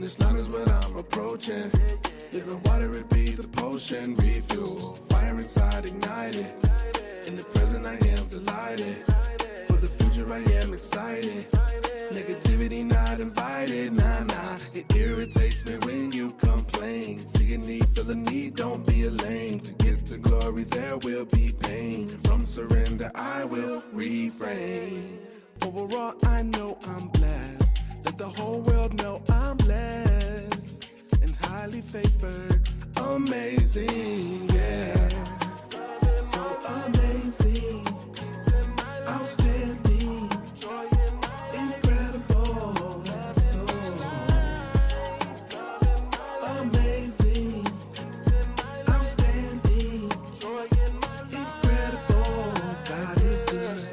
Finish line is what I'm approaching. Living water, it be the potion. Refuel, fire inside ignited. In the present I am delighted. For the future I am excited. Negativity not invited, nah. It irritates me when you complain. See a need, feel a need, don't be a lame. To get to glory there will be pain. From surrender I will refrain. Overall I know I'm blessed. Let the whole world know I'm blessed and highly favored. Amazing, yeah. So amazing, outstanding, incredible, so amazing, outstanding, incredible. God is good.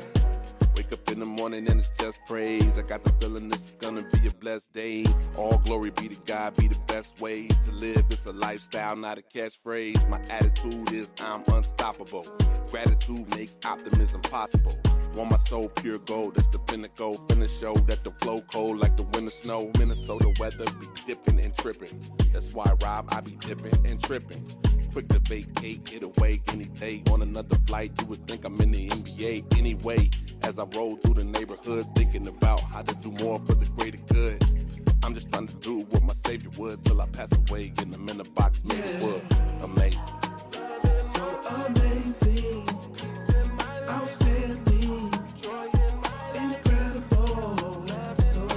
Wake up in the morning and it's just praise. I got the feeling this is gonna be a blessed day. All glory be to God, be the best way to live. It's a lifestyle, not a catchphrase. My attitude is I'm unstoppable. Gratitude makes optimism possible. Want my soul pure gold, that's the pinnacle. Finna show that the flow cold like the winter snow. Minnesota weather be dipping and tripping. That's why Rob, I be dipping and tripping. Quick to vacate, get away any day. On another flight, you would think I'm in the NBA anyway. As I roll through the neighborhood, thinking about how to do more for the greater good. I'm just trying to do what my Savior would till I pass away. And I'm in a box made of wood. Amazing. So amazing, outstanding, incredible, so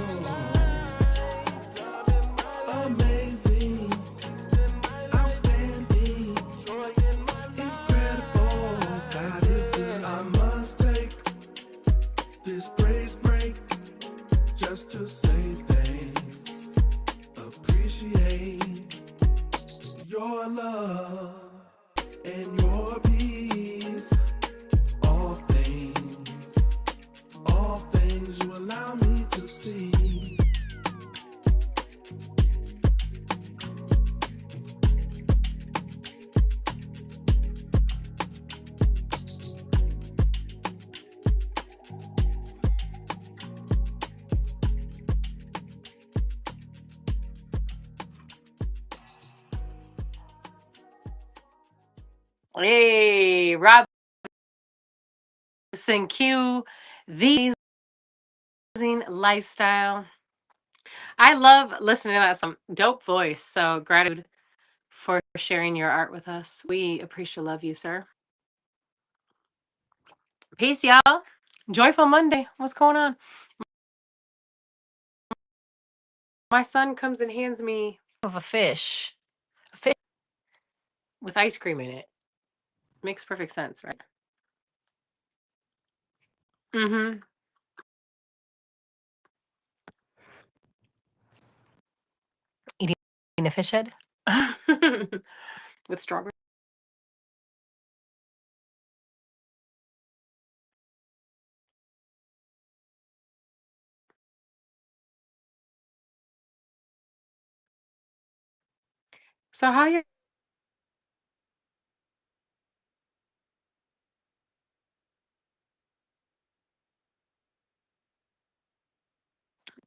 amazing, outstanding, incredible. God is good. I must take this praise break just to say thanks. Appreciate your love and your peace. All things you allow me to see. Hey, Robinson Q, the amazing lifestyle. I love listening to that. Some dope voice. So gratitude for sharing your art with us. We appreciate love you, sir. Peace, y'all. Joyful Monday. What's going on? My son comes and hands me of a fish with ice cream in it. Makes perfect sense, right? Mm-hmm. Eating a fish head with strawberries. So how you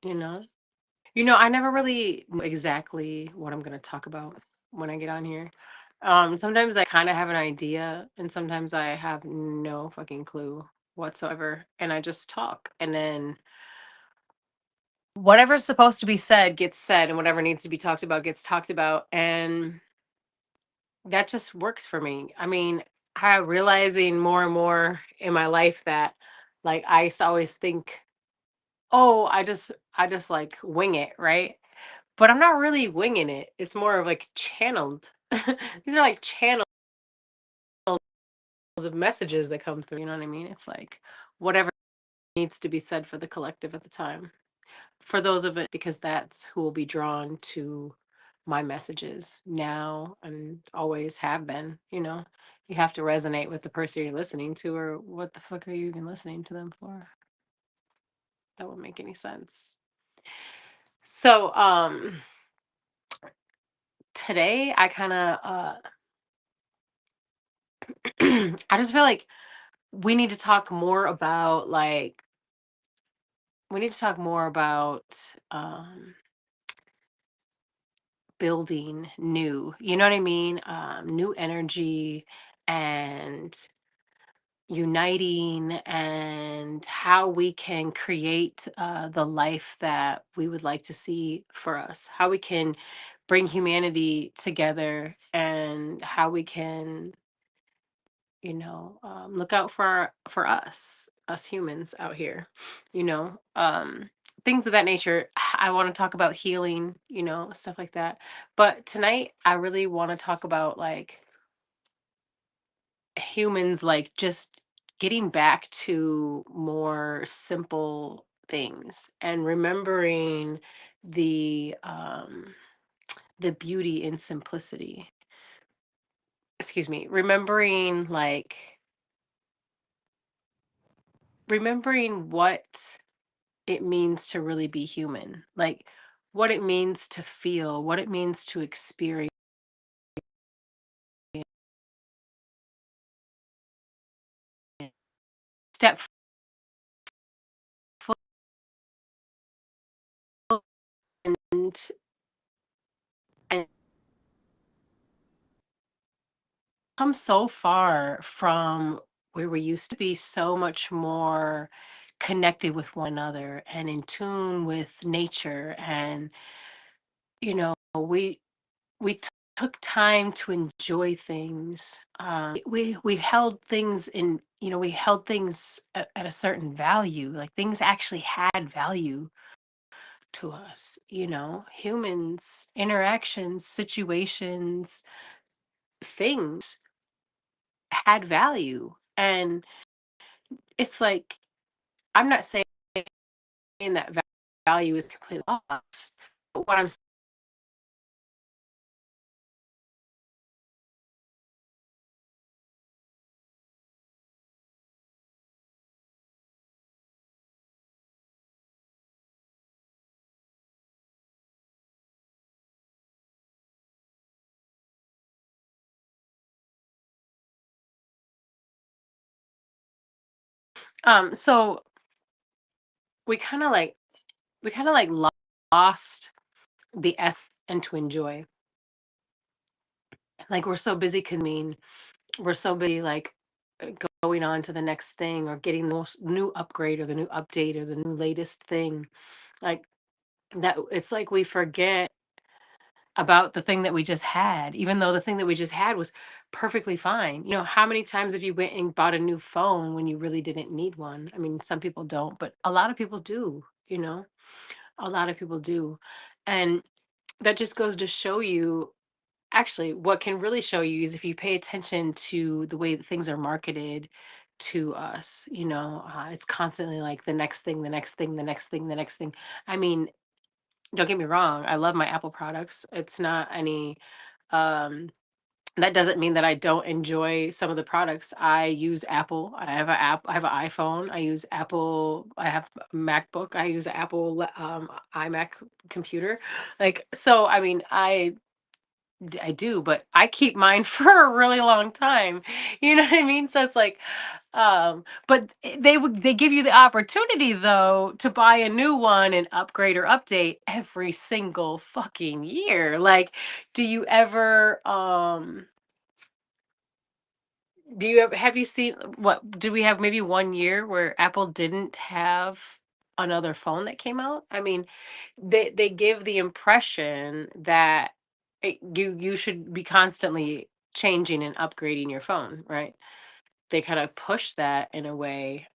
know? I never really know exactly what I'm gonna talk about when I get on here. Sometimes I kind of have an idea, and sometimes I have no fucking clue whatsoever, and I just talk, and then whatever's supposed to be said gets said, and whatever needs to be talked about gets talked about, and that just works for me. I mean, I'm realizing more and more in my life that, like, always think, oh, I just like wing it, right? But I'm not really winging it. It's more of like channeled. These are like channels of messages that come through. You know what I mean? It's like whatever needs to be said for the collective at the time. For those of it, because that's who will be drawn to my messages now and always have been. You have to resonate with the person you're listening to, or what the fuck are you even listening to them for? That wouldn't make any sense. So, today I kind of, I just feel like we need to talk more about like we need to talk more about building new, you know what I mean? New energy and uniting, and how we can create the life that we would like to see for us, how we can bring humanity together, and how we can, look out for for us humans out here, you know, things of that nature. I want to talk about healing, stuff like that. But tonight, I really want to talk about like humans, like just getting back to more simple things and remembering the beauty in simplicity. Excuse me, remembering what it means to really be human, like what it means to feel, what it means to experience. Step forward, and and come so far from where we used to be, so much more connected with one another and in tune with nature. And we took time to enjoy things. We held things in, we held things at a certain value, like things actually had value to us, humans, interactions, situations, things had value. And it's like, I'm not saying that value is completely lost, but what I'm so we kind of like lost the essence and to enjoy. Like we're so busy we're so busy like going on to the next thing, or getting the most new upgrade or the new update or the new latest thing, like that. It's like we forget about the thing that we just had, even though the thing that we just had was perfectly fine. How many times have you went and bought a new phone when you really didn't need one? I mean, some people don't, but a lot of people do, a lot of people do. And that just goes to show you, actually, what can really show you is if you pay attention to the way that things are marketed to us. It's constantly like the next thing, the next thing, the next thing, the next thing. I mean, don't get me wrong, I love my Apple products. It's not any um that doesn't mean that I don't enjoy some of the products. I use Apple. I have an iPhone. I use Apple. I have a MacBook. I use an Apple iMac computer. Like, so I mean, I do, but I keep mine for a really long time. You know what I mean? So it's like, but they give you the opportunity though to buy a new one and upgrade or update every single fucking year. Like, do you ever do you have you seen, what do we have, maybe 1 year where Apple didn't have another phone that came out? I mean, they give the impression that you should be constantly changing and upgrading your phone, right? They kind of push that in a way,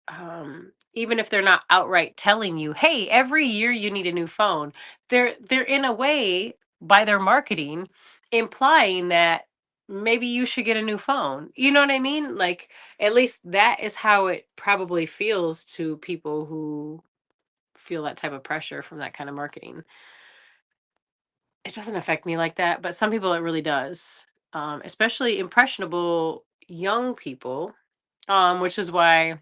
even if they're not outright telling you, "Hey, every year you need a new phone." They're in a way, by their marketing, implying that maybe you should get a new phone. You know what I mean? Like, at least that is how it probably feels to people who feel that type of pressure from that kind of marketing. It doesn't affect me like that, but some people it really does, especially impressionable young people, which is why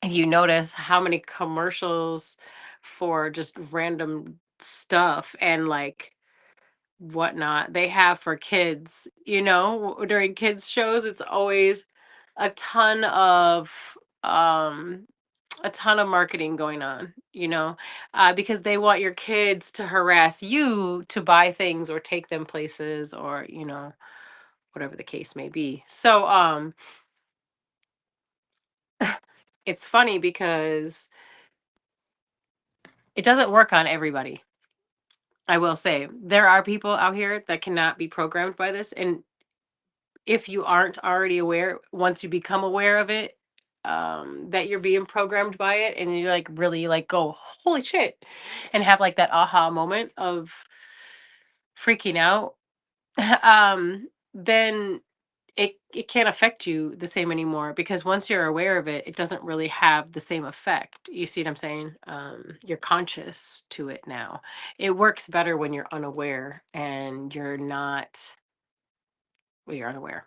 if you notice how many commercials for just random stuff and like whatnot they have for kids, during kids shows, it's always a ton of um a ton of marketing going on, because they want your kids to harass you to buy things or take them places, or whatever the case may be. So it's funny because it doesn't work on everybody. I will say there are people out here that cannot be programmed by this, and if you aren't already aware, once you become aware of it, that you're being programmed by it, and you like really like go, holy shit, and have like that aha moment of freaking out, then it can't affect you the same anymore, because once you're aware of it, it doesn't really have the same effect. You see what I'm saying? You're conscious to it now. It works better when you're unaware and you're not, well, you're unaware.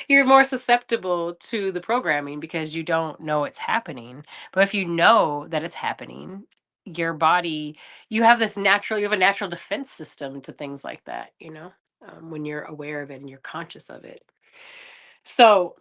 You're more susceptible to the programming because you don't know it's happening. But if you know that it's happening, your body, you have a natural defense system to things like that, when you're aware of it and you're conscious of it. So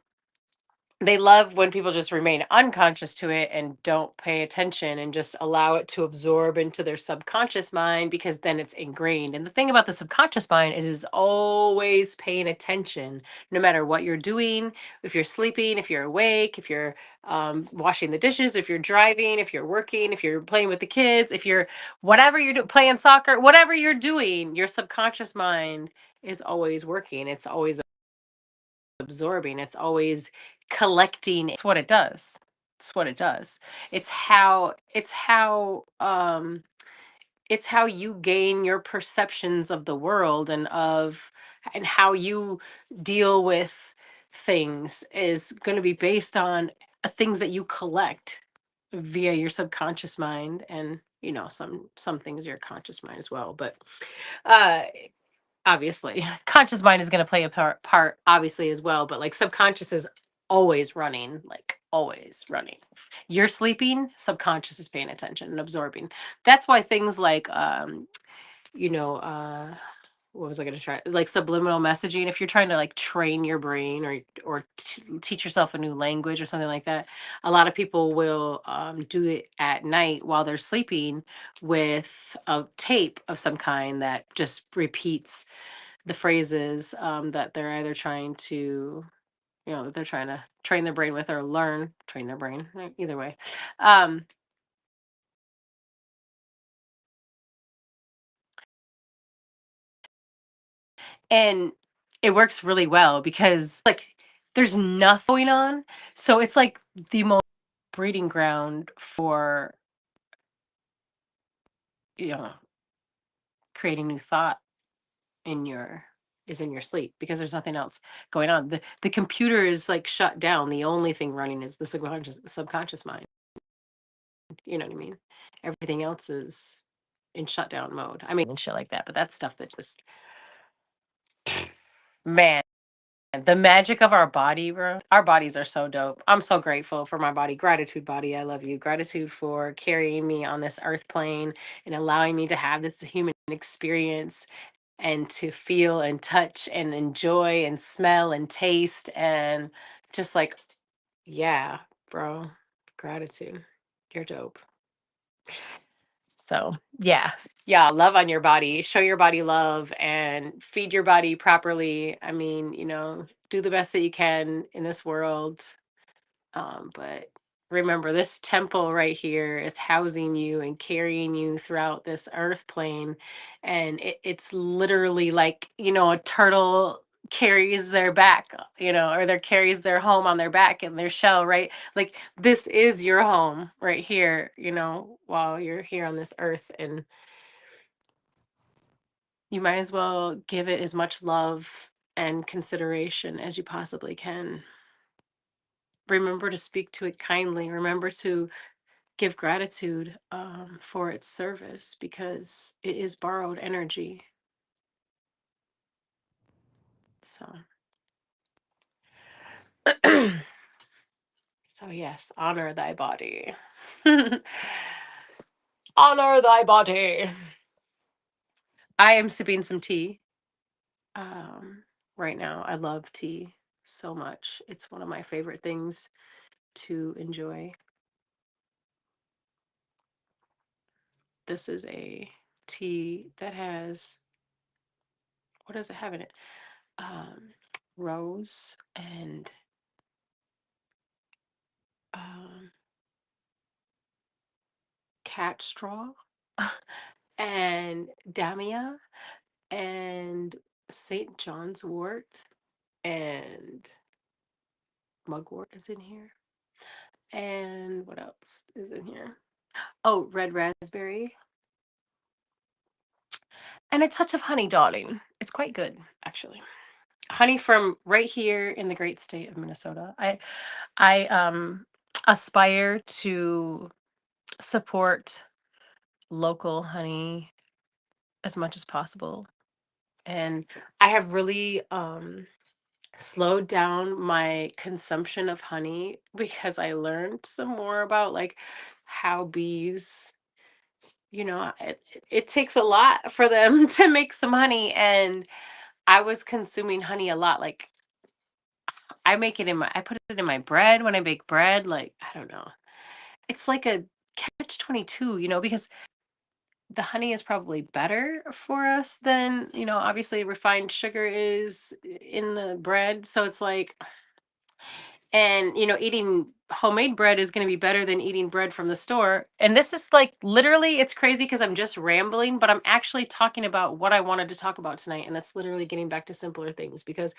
they love when people just remain unconscious to it and don't pay attention and just allow it to absorb into their subconscious mind, because then it's ingrained. And the thing about the subconscious mind, it is always paying attention no matter what you're doing. If you're sleeping, if you're awake, if you're washing the dishes, if you're driving, if you're working, if you're playing with the kids, if you're whatever you're doing, playing soccer, whatever you're doing, your subconscious mind is always working. It's always absorbing, it's always collecting. It's what it does. It's what it does. It's how you gain your perceptions of the world and how you deal with things is going to be based on things that you collect via your subconscious mind, and some things your conscious mind as well. But uh obviously conscious mind is going to play a part obviously as well, but like subconscious is always running, like always running. You're sleeping, subconscious is paying attention and absorbing. That's why things like you know uh what was I going to try, like subliminal messaging, if you're trying to like train your brain or teach yourself a new language or something like that, a lot of people will do it at night while they're sleeping with a tape of some kind that just repeats the phrases that they're either trying to, that they're trying to train their brain with, or train their brain, either way. Um, and it works really well because like there's nothing going on. So it's like the most breeding ground for, you know, creating new thought in your is in your sleep, because there's nothing else going on. The computer is like shut down. The only thing running is the subconscious mind. You know what I mean? Everything else is in shutdown mode. I mean, and shit like that. But that's stuff that just, man, the magic of our body, bro. Our bodies are so dope. I'm so grateful for my body. Gratitude, body. I love you. Gratitude for carrying me on this earth plane and allowing me to have this human experience and to feel and touch and enjoy and smell and taste and just like, yeah, bro. Gratitude. You're dope. So, yeah. Yeah, love on your body. Show your body love and feed your body properly. I mean, do the best that you can in this world. But remember, this temple right here is housing you and carrying you throughout this earth plane. And it's literally like, a turtle carries their back, or their carries their home on their back and their shell, right? Like this is your home right here, while you're here on this earth. And you might as well give it as much love and consideration as you possibly can. Remember to speak to it kindly. Remember to give gratitude for its service, because it is borrowed energy. So, so yes, honor thy body. Honor thy body. I am sipping some tea right now. I love tea so much. It's one of my favorite things to enjoy. This is a tea that has, what does it have in it? Um, Rose and um, cat straw and damia and St. John's wort and mugwort is in here. And what else is in here? Oh, red raspberry and a touch of honey, darling. It's quite good, actually. Honey from right here in the great state of Minnesota. I aspire to support local honey as much as possible. And I have really slowed down my consumption of honey because I learned some more about like how bees, it takes a lot for them to make some honey. And I was consuming honey a lot. Like I put it in my bread when I bake bread. Like, I don't know. It's like a catch 22, because the honey is probably better for us than, obviously refined sugar is in the bread. So it's like, and, eating homemade bread is going to be better than eating bread from the store. And this is like literally, it's crazy because I'm just rambling, but I'm actually talking about what I wanted to talk about tonight. And that's literally getting back to simpler things because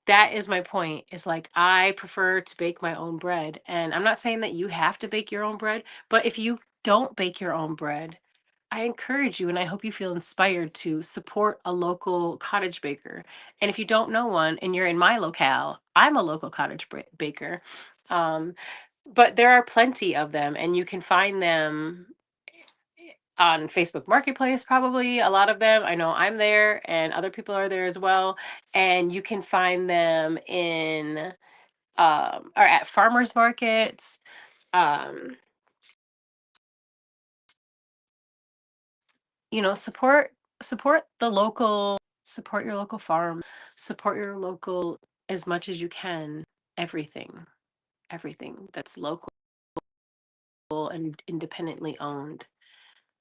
that is my point. Is like I prefer to bake my own bread. And I'm not saying that you have to bake your own bread, but if you don't bake your own bread, I encourage you and I hope you feel inspired to support a local cottage baker. And if you don't know one and you're in my locale, I'm a local cottage baker. Um, but there are plenty of them and you can find them on Facebook Marketplace, probably a lot of them. I know I'm there and other people are there as well. And you can find them in or at farmers markets. Um, support the local, support your local farm, support your local as much as you can. Everything, everything that's local and independently owned.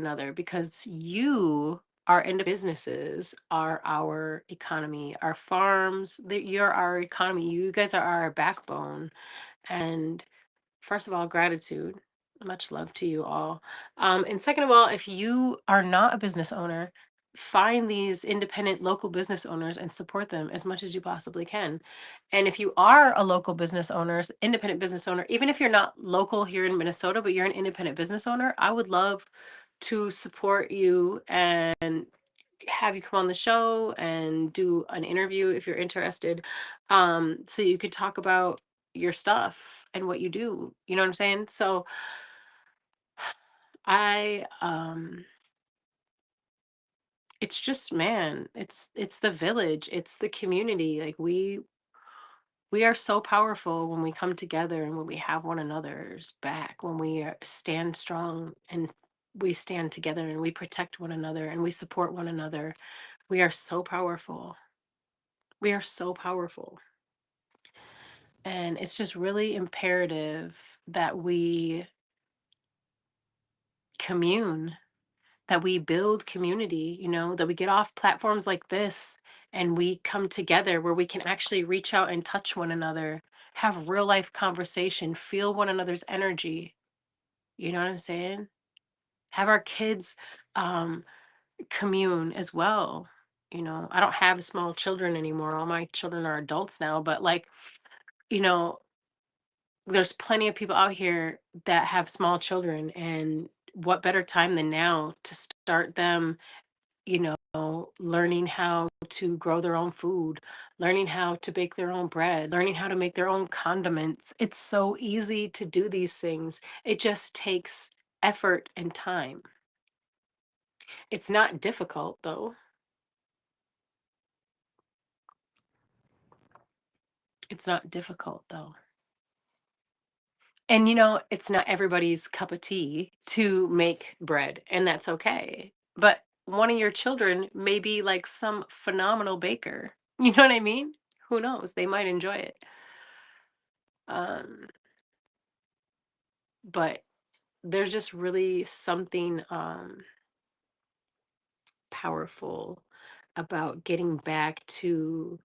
Another because you are into businesses are our economy, our farms, that you're our economy. You guys are our backbone. And first of all, gratitude. Much love to you all. And second of all, if you are not a business owner, find these independent local business owners and support them as much as you possibly can. And if you are a local business owner, independent business owner, even if you're not local here in Minnesota, but you're an independent business owner, I would love to support you and have you come on the show and do an interview if you're interested. So you could talk about your stuff and what you do. You know what I'm saying? So I it's just, man, it's the village, it's the community. Like we are so powerful when we come together and when we have one another's back, when we stand strong and we stand together and we protect one another and we support one another. We are so powerful. We are so powerful. And it's just really imperative that we commune, that we build community, that we get off platforms like this and we come together where we can actually reach out and touch one another, have real life conversation, feel one another's energy. You know what I'm saying? Have our kids um, commune as well. I don't have small children anymore. All my children are adults now, but like, you know, there's plenty of people out here that have small children, and what better time than now to start them, learning how to grow their own food, learning how to bake their own bread, learning how to make their own condiments. It's so easy to do these things. It just takes effort and time. It's not difficult though. It's not difficult though. And it's not everybody's cup of tea to make bread, and that's okay. But one of your children may be like some phenomenal baker. You know what I mean? Who knows? They might enjoy it. Um, but there's just really something. powerful about getting back to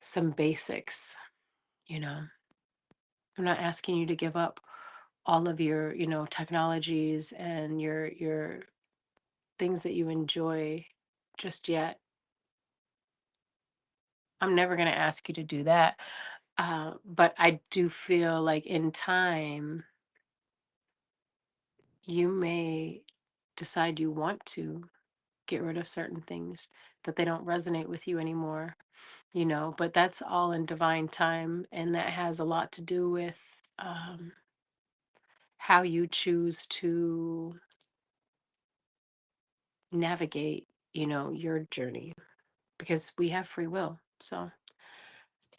some basics, you know. I'm not asking you to give up all of your, technologies and your things that you enjoy just yet. I'm never going to ask you to do that. But I do feel like in time, you may decide you want to get rid of certain things, that they don't resonate with you anymore, but that's all in divine time. And that has a lot to do with um, how you choose to navigate, your journey, because we have free will. So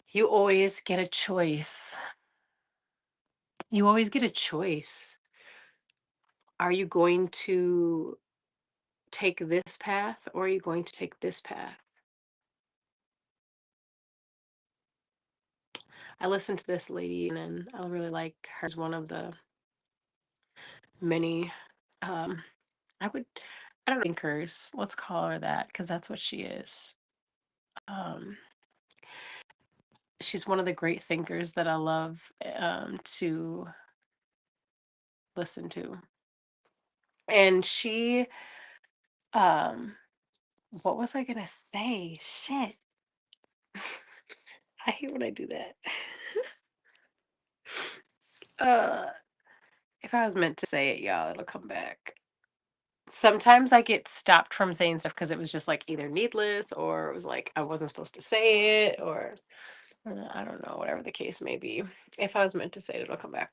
you always get a choice. You always get a choice. Are you going to take this path, or are you going to take this path? I listened to this lady and I really like her as one of the many um I would I don't know, thinkers. Let's call her that because that's what she is. Um she's one of the great thinkers that I love to listen to. And she um what was I gonna say? Shit. I hate when I do that. uh if I was meant to say it, y'all, it'll come back. Sometimes I get stopped from saying stuff because it was just like either needless, or it was like I wasn't supposed to say it, or I don't know, whatever the case may be. If I was meant to say it, it'll come back.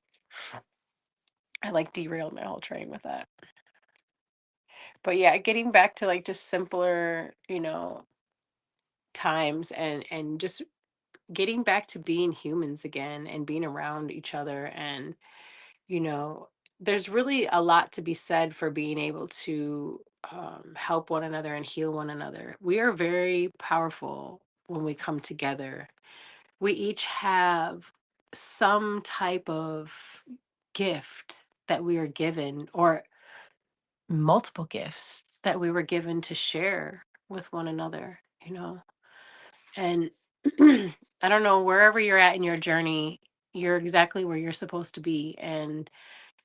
I like derailed my whole train with that. But yeah, getting back to like just simpler, times, and just getting back to being humans again and being around each other. And you know there's really a lot to be said for being able to help one another and heal one another. We are very powerful when we come together. We each have some type of gift that we are given, or multiple gifts that we were given to share with one another, and I don't know, wherever you're at in your journey, you're exactly where you're supposed to be. And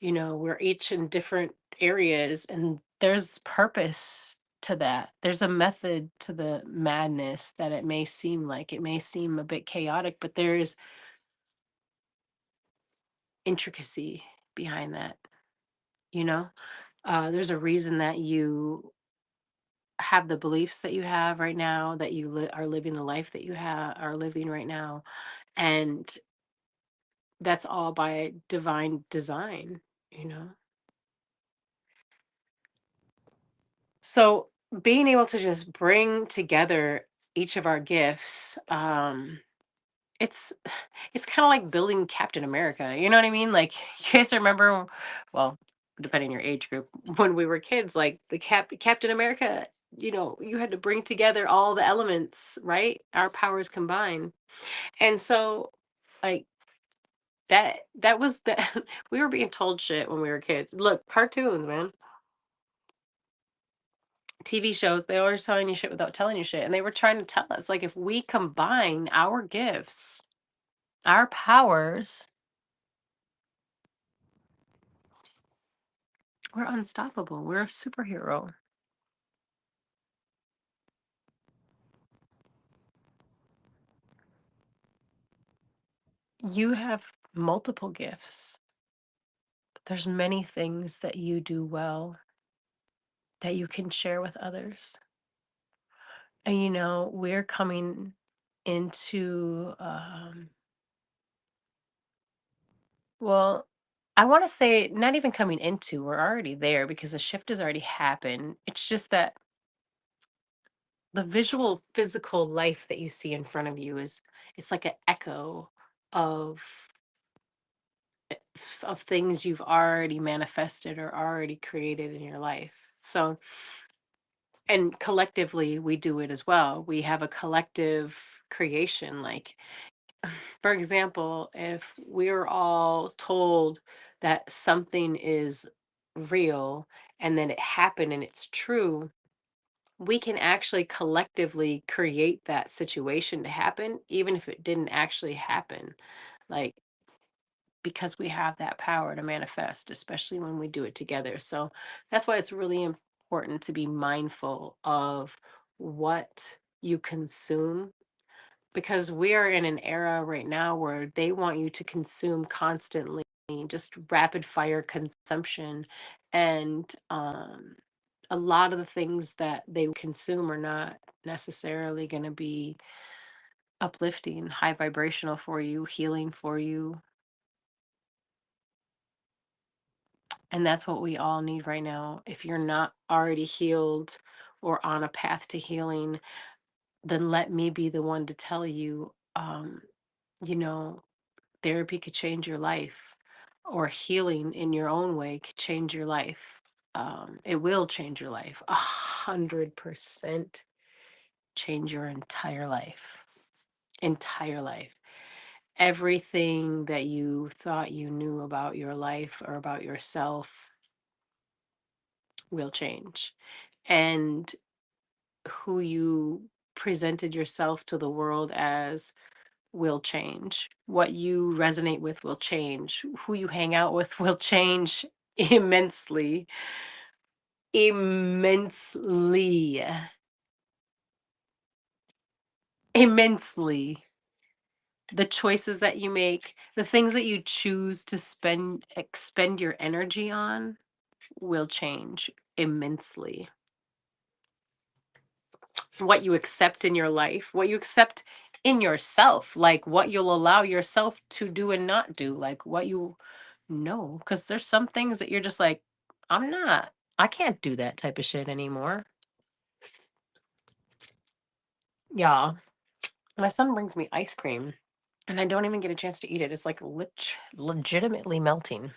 we're each in different areas, and there's purpose to that. There's a method to the madness that it may seem like. It may seem a bit chaotic, but there's intricacy behind that, you know? There's a reason that you have the beliefs that you have right now, that you are living the life that you are living right now. And that's all by divine design, you know? So being able to just bring together each of our gifts, it's it's kind of like building Captain America. You know what I mean? Like you guys remember, well, depending on your age group, when we were kids, like the Captain America. You had to bring together all the elements, right? Our powers combined, and so like that was the we were being told shit when we were kids. Look, cartoons, man, TV shows, they always telling you shit without telling you shit. And they were trying to tell us, like, if we combine our gifts, our powers, we're unstoppable. We're a superhero. You have multiple gifts. There's many things that you do well that you can share with others. And we're coming into well, I want to say not even coming into, we're already there because the shift has already happened. It's just that the visual physical life that you see in front of you it's like an echo of things you've already manifested or already created in your life. So, and collectively we do it as well. We have a collective creation. Like, for example, if we're all told that something is real, and then it happened and it's true, we can actually collectively create that situation to happen, even if it didn't actually happen. Like, because we have that power to manifest, especially when we do it together. So that's why it's really important to be mindful of what you consume, because we are in an era right now where they want you to consume constantly, just rapid fire consumption. And a lot of the things that they consume are not necessarily going to be uplifting, high vibrational for you, healing for you. And that's what we all need right now. If you're not already healed or on a path to healing, then let me be the one to tell you, you know, therapy could change your life, or healing in your own way could change your life. It will change your life. 100% change your entire life. Entire life. Everything that you thought you knew about your life or about yourself will change. And who you presented yourself to the world as will change. What you resonate with will change. Who you hang out with will change immensely. Immensely. Immensely. The choices that you make, the things that you choose to expend your energy on will change immensely. What you accept in your life, what you accept in yourself, like what you'll allow yourself to do and not do, like what you know, because there's some things that you're just like, I can't do that type of shit anymore. Yeah. My son brings me ice cream and I don't even get a chance to eat it. It's like legitimately melting.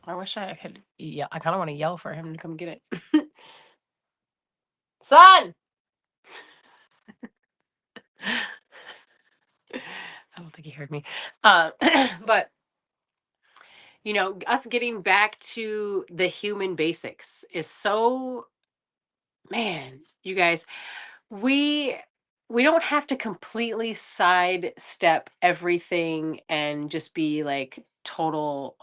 I wish I could. Yeah, I kind of want to yell for him to come get it. Son! I don't think he heard me. But us getting back to the human basics is so, man, you guys, we we don't have to completely sidestep everything and just be like total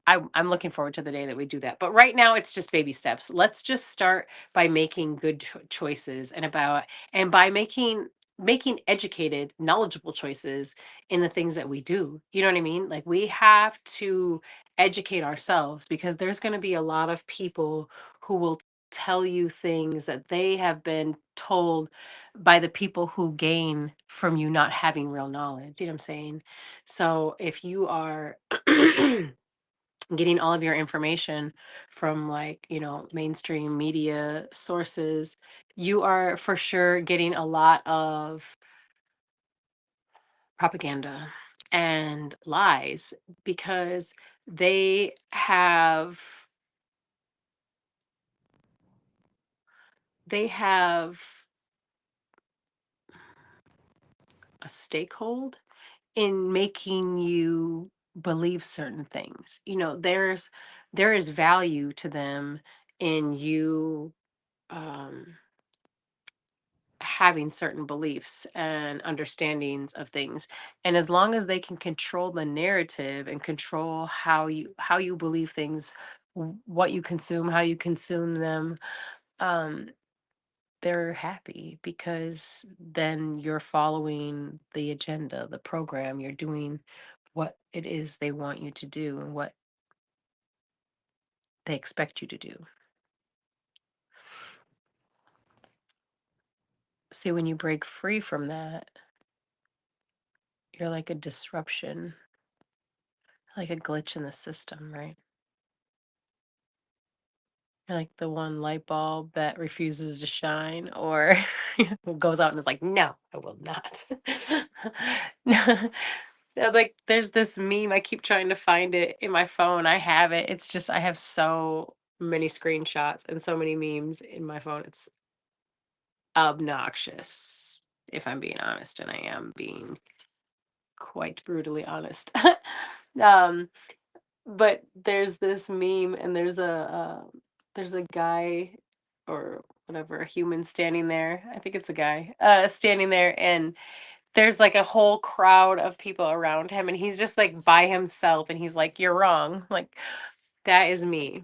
I'm looking forward to the day that we do that. But right now, it's just baby steps. Let's just start by making good choices, and by making educated, knowledgeable choices in the things that we do. You know what I mean? Like, we have to educate ourselves, because there's going to be a lot of people who will tell you things that they have been told by the people who gain from you not having real knowledge. You know what I'm saying? So if you are getting all of your information from, like, mainstream media sources, you are for sure getting a lot of propaganda and lies, because they have they have a stakehold in making you believe certain things. There is value to them in you um having certain beliefs and understandings of things, and as long as they can control the narrative and control how you believe things, what you consume, how you consume them, um they're happy, because then you're following the agenda, the program. You're doing what it is they want you to do and what they expect you to do. See, when you break free from that, you're like a disruption, like a glitch in the system, right? Like the one light bulb that refuses to shine, or goes out and is like, no, I will not. Like, there's this meme. I keep trying to find it in my phone. I have it. It's just, I have so many screenshots and so many memes in my phone. It's obnoxious, if I'm being honest, and I am being quite brutally honest. um, but there's this meme, and there's a guy or whatever, a human standing there. I think it's a guy, standing there, and there's like a whole crowd of people around him, and he's just like by himself, and he's like, "You're wrong." Like, that is me.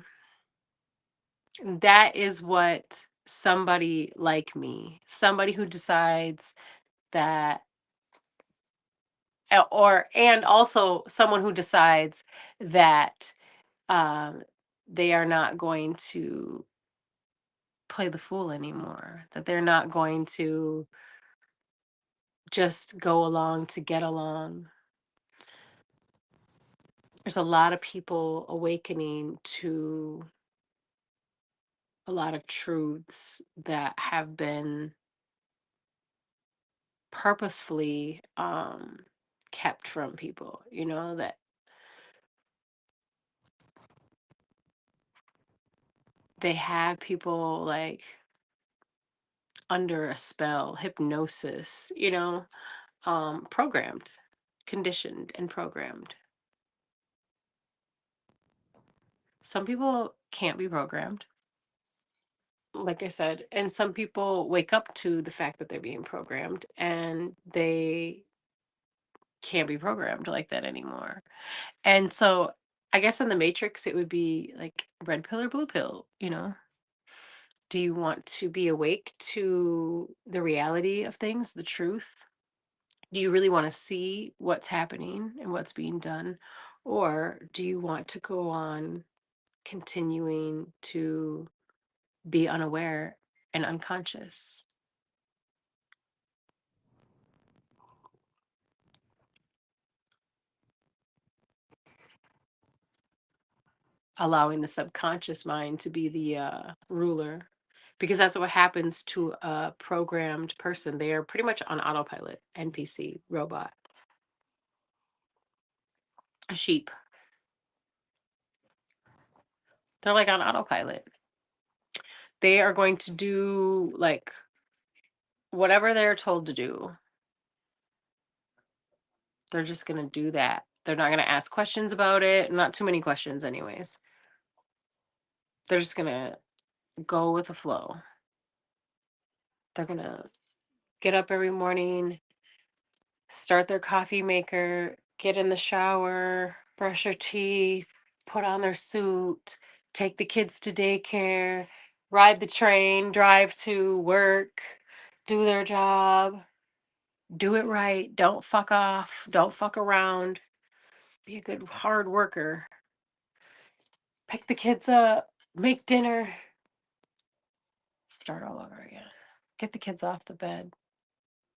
That is what somebody like me, somebody who decides that, or and also someone who decides that um, they are not going to play the fool anymore, that they're not going to just go along to get along. There's a lot of people awakening to a lot of truths that have been purposefully kept from people, that they have people like under a spell, hypnosis, programmed, conditioned, and programmed. Some people can't be programmed, like I said, and some people wake up to the fact that they're being programmed and they can't be programmed like that anymore. And so I guess in the Matrix, it would be like red pill or blue pill, Do you want to be awake to the reality of things, the truth? Do you really want to see what's happening and what's being done? Or do you want to go on continuing to be unaware and unconscious, allowing the subconscious mind to be the ruler? Because that's what happens to a programmed person. They are pretty much on autopilot, NPC, robot, a sheep. They're like on autopilot. They are going to do like whatever they're told to do. They're just going to do that. They're not going to ask questions about it. Not too many questions, anyways. They're just going to go with the flow. They're going to get up every morning, start their coffee maker, get in the shower, brush their teeth, put on their suit, take the kids to daycare, ride the train, drive to work, do their job, do it right, don't fuck off, don't fuck around, be a good hard worker, pick the kids up, make dinner, start all over again. Get the kids off the bed,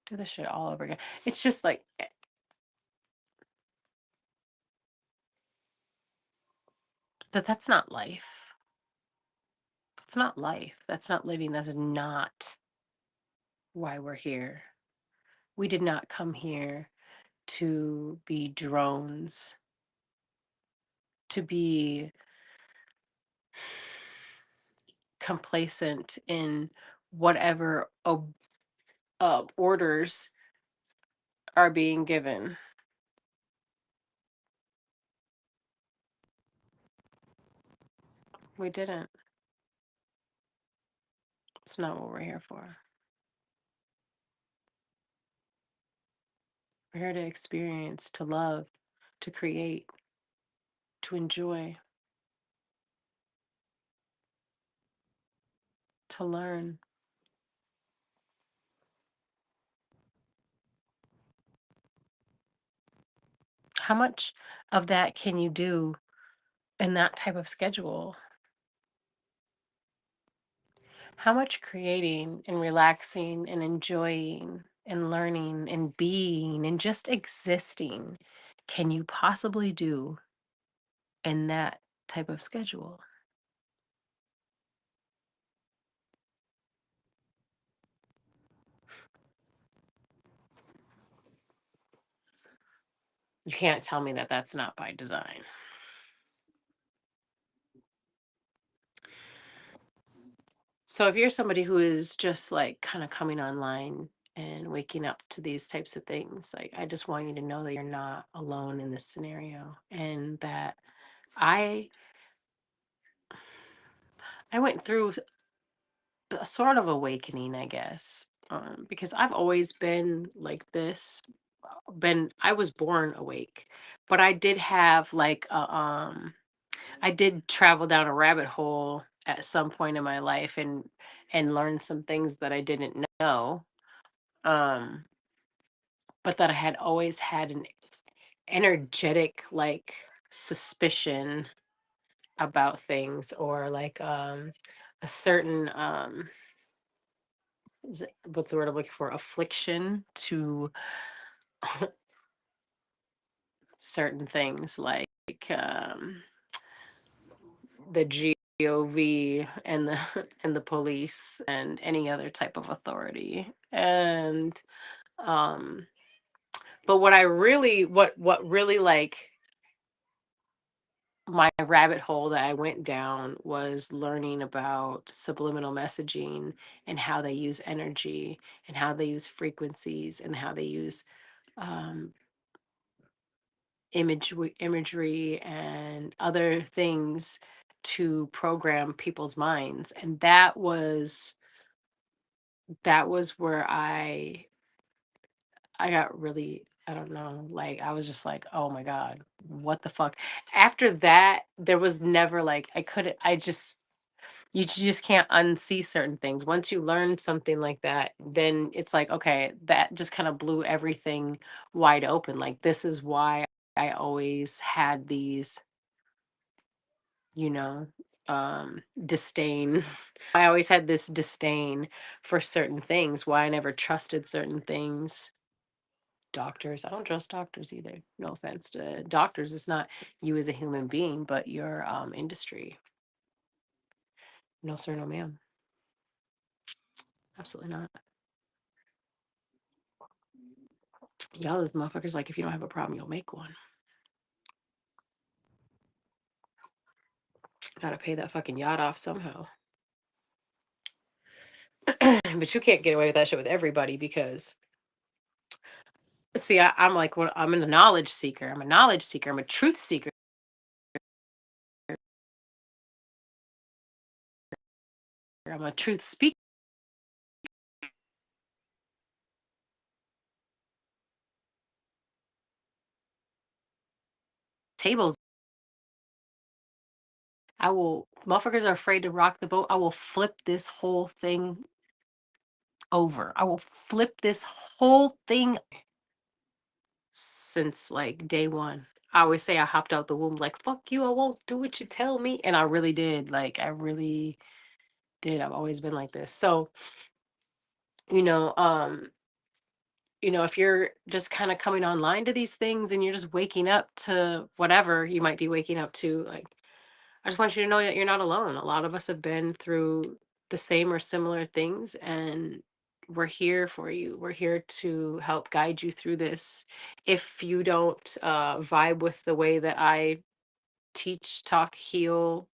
do the shit all over again. It's just like that's not life. That's not life. That's not living. That is not why we're here. We did not come here to be drones, to be complacent in whatever orders are being given. We didn't. It's not what we're here for. We're here to experience, to love, to create, to enjoy, to learn. How much of that can you do in that type of schedule? How much creating and relaxing and enjoying and learning and being and just existing can you possibly do in that type of schedule? You can't tell me that that's not by design. So if you're somebody who is just like kind of coming online and waking up to these types of things. Like, I just want you to know that you're not alone in this scenario, and that I I went through a sort of awakening, I guess, because I've always been like this. Been I was born awake, but I did have like I did travel down a rabbit hole at some point in my life, and learn some things that I didn't know. Um, but that I had always had an energetic like suspicion about things, or like a certain what's the word I'm looking for, affliction to certain things, like um the GOV and the and the police and any other type of authority. And um but what really like my rabbit hole that I went down was learning about subliminal messaging, and how they use energy, and how they use frequencies, and how they use um, imagery and other things to program people's minds. And that was where I got really, I don't know, like I was just like, oh my God, what the fuck? After that, there was never like I couldn't I just you just can't unsee certain things. Once you learn something like that, then it's like, okay, that just kind of blew everything wide open. Like, this is why I always had these, you know, disdain. I always had this disdain for certain things, why I never trusted certain things. Doctors, I don't trust doctors either. No offense to doctors. It's not you as a human being, but your industry. No, sir, no, ma'am. Absolutely not. Y'all, those motherfuckers, like, if you don't have a problem, you'll make one. Gotta pay that fucking yacht off somehow. But you can't get away with that shit with everybody, because, see, I'm like, what? I'm a knowledge seeker. I'm a knowledge seeker. I'm a truth seeker. I'm a truth speaker. Tables. Motherfuckers are afraid to rock the boat. I will flip this whole thing over. I will flip this whole thing since like day one. I always say I hopped out the womb like, fuck you, I won't do what you tell me. And I really did. Like, I really did. I've always been like this. So, you know, um, if you're just kind of coming online to these things, and you're just waking up to whatever you might be waking up to, like, I just want you to know that you're not alone. A lot of us have been through the same or similar things, and we're here for you. We're here to help guide you through this. If you don't vibe with the way that I teach, talk, heal,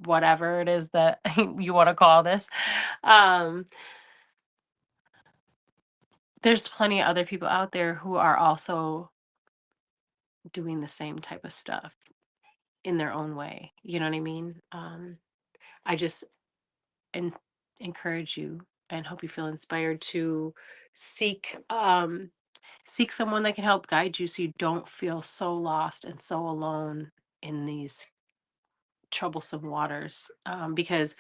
whatever it is that you want to call this, um, there's plenty of other people out there who are also doing the same type of stuff in their own way. You know what I mean? I just en- encourage you and hope you feel inspired to seek seek someone that can help guide you, so you don't feel so lost and so alone in these troublesome waters. Because,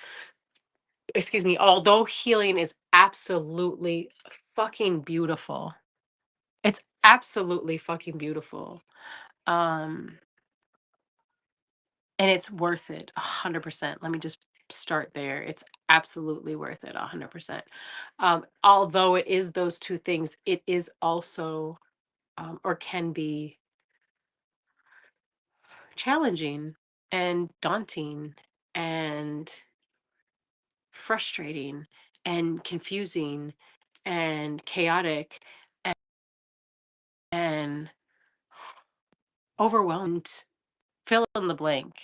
excuse me, although healing is absolutely fucking beautiful, it's absolutely fucking beautiful. Um, and it's worth it 100%. Let me just start there. It's absolutely worth it 100%. Although it is those two things, it is also, or can be, challenging and daunting and frustrating and confusing and chaotic and overwhelmed. Fill in the blank,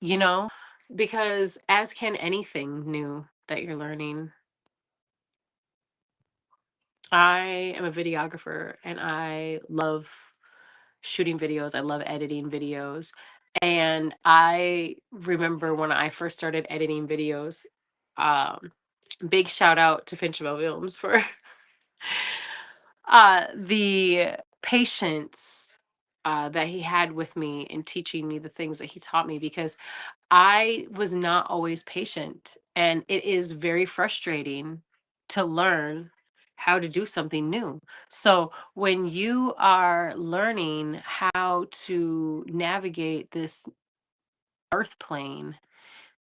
you know? Because, as can anything new that you're learning, I am a videographer and I love shooting videos. I love editing videos. And I remember when I first started editing videos, um, big shout out to Finch Films for the patience that he had with me in teaching me the things that he taught me, because I was not always patient. And it is very frustrating to learn how to do something new. So when you are learning how to navigate this earth plane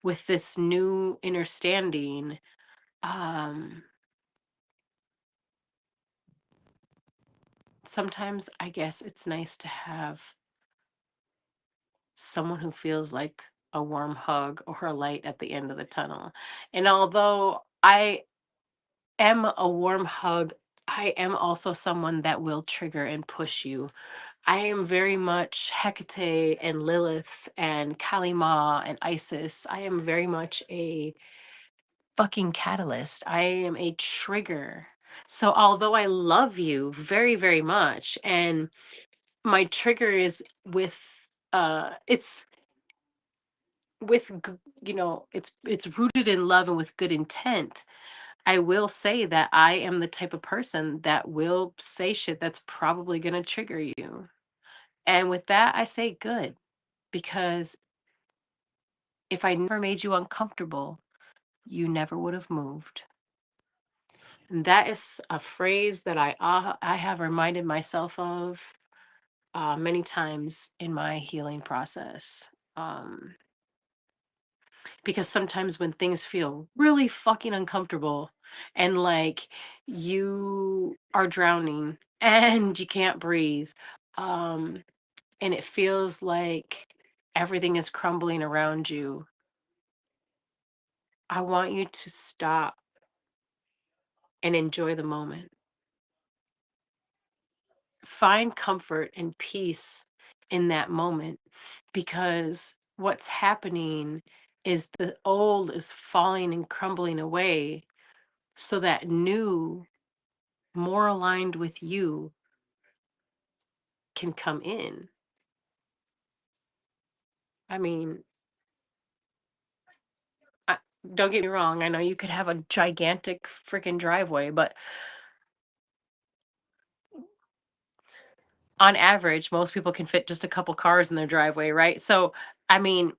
with this new understanding, um, sometimes I guess it's nice to have someone who feels like a warm hug or a light at the end of the tunnel. And although I am a warm hug, I am also someone that will trigger and push you. I am very much Hecate and Lilith and Kali Ma and Isis. I am very much a fucking catalyst. I am a trigger. So although I love you very, very much, and my trigger is with it's with it's rooted in love and with good intent. I will say that I am the type of person that will say shit that's probably going to trigger you. And with that, I say good, because if I never made you uncomfortable, you never would have moved. And that is a phrase that I have reminded myself of many times in my healing process. Because sometimes when things feel really fucking uncomfortable and like you are drowning and you can't breathe, um, and it feels like everything is crumbling around you, I want you to stop and enjoy the moment. Find comfort and peace in that moment, because what's happening is the old is falling and crumbling away so that new, more aligned with you, can come in. I mean, I, don't get me wrong. I know you could have a gigantic freaking driveway, but on average, most people can fit just a couple cars in their driveway, right? So, I mean,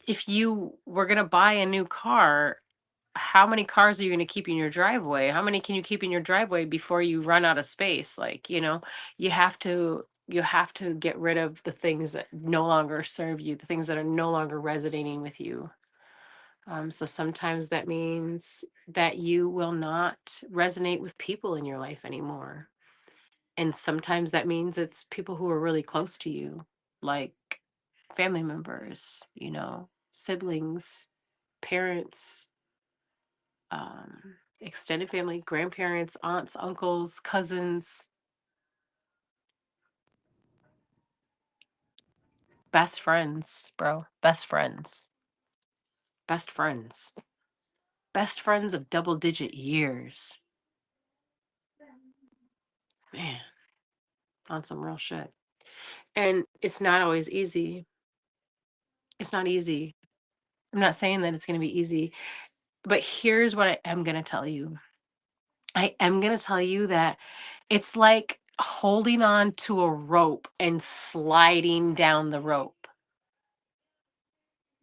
if you were going to buy a new car, how many cars are you going to keep in your driveway? How many can you keep in your driveway before you run out of space? Like, you have to get rid of the things that no longer serve you, the things that are no longer resonating with you. So sometimes that means that you will not resonate with people in your life anymore. And sometimes that means it's people who are really close to you, like family members, siblings, parents, extended family, grandparents, aunts, uncles, cousins, best friends, bro. Best friends. Best friends. Best friends of double digit years. Man, on some real shit. And it's not always easy. It's not easy. I'm not saying that it's going to be easy, but here's what I am going to tell you. I am going to tell you that it's like holding on to a rope and sliding down the rope.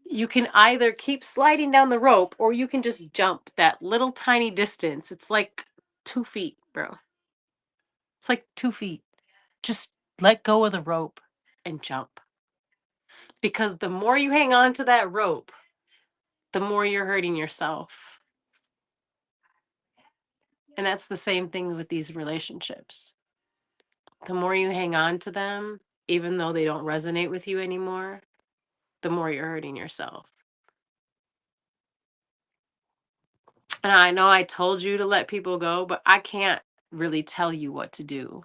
You can either keep sliding down the rope or you can just jump that little tiny distance. It's like 2 feet, bro. It's like 2 feet. Just let go of the rope and jump. Because the more you hang on to that rope, the more you're hurting yourself. And that's the same thing with these relationships. The more you hang on to them, even though they don't resonate with you anymore, the more you're hurting yourself. And I know I told you to let people go, but I can't really tell you what to do.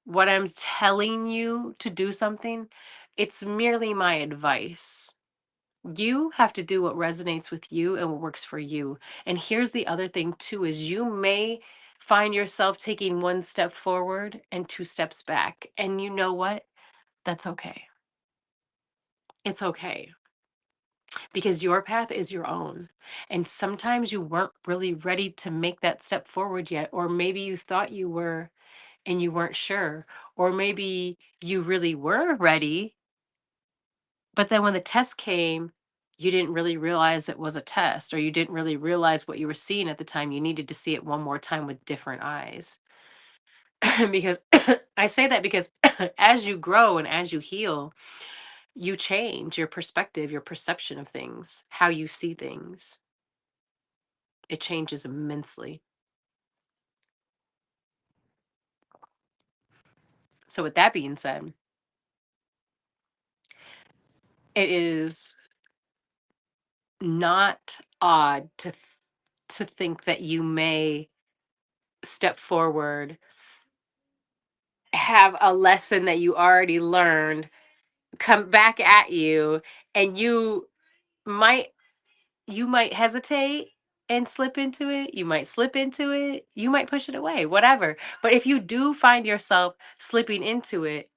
What I'm telling you to do something, it's merely my advice. You have to do what resonates with you and what works for you. And here's the other thing too is you may find yourself taking one step forward and two steps back. And you know what? That's okay. It's okay because your path is your own. And sometimes you weren't really ready to make that step forward yet, or maybe you thought you were and you weren't sure, or maybe you really were ready, but then when the test came, you didn't really realize it was a test, or you didn't really realize what you were seeing at the time. You needed to see it one more time with different eyes. Because I say that because as you grow and as you heal, you change your perspective, your perception of things, how you see things. It changes immensely. So, with that being said, it is not odd to think that you may step forward, have a lesson that you already learned come back at you, and might you might hesitate and slip into it. You might slip into it. You might push it away, whatever. But if you do find yourself slipping into it,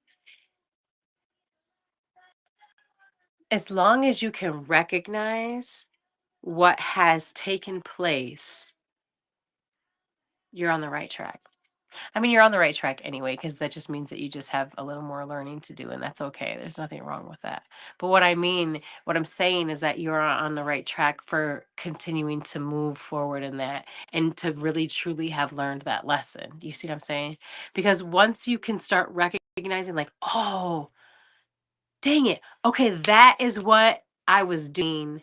as long as you can recognize what has taken place, you're on the right track. I mean, you're on the right track anyway, because that just means that you just have a little more learning to do, and that's okay. There's nothing wrong with that. But what I'm saying is that you're on the right track for continuing to move forward in that and to really truly have learned that lesson. You see what I'm saying? Because once you can start recognizing, like, oh, dang it. Okay, that is what I was doing,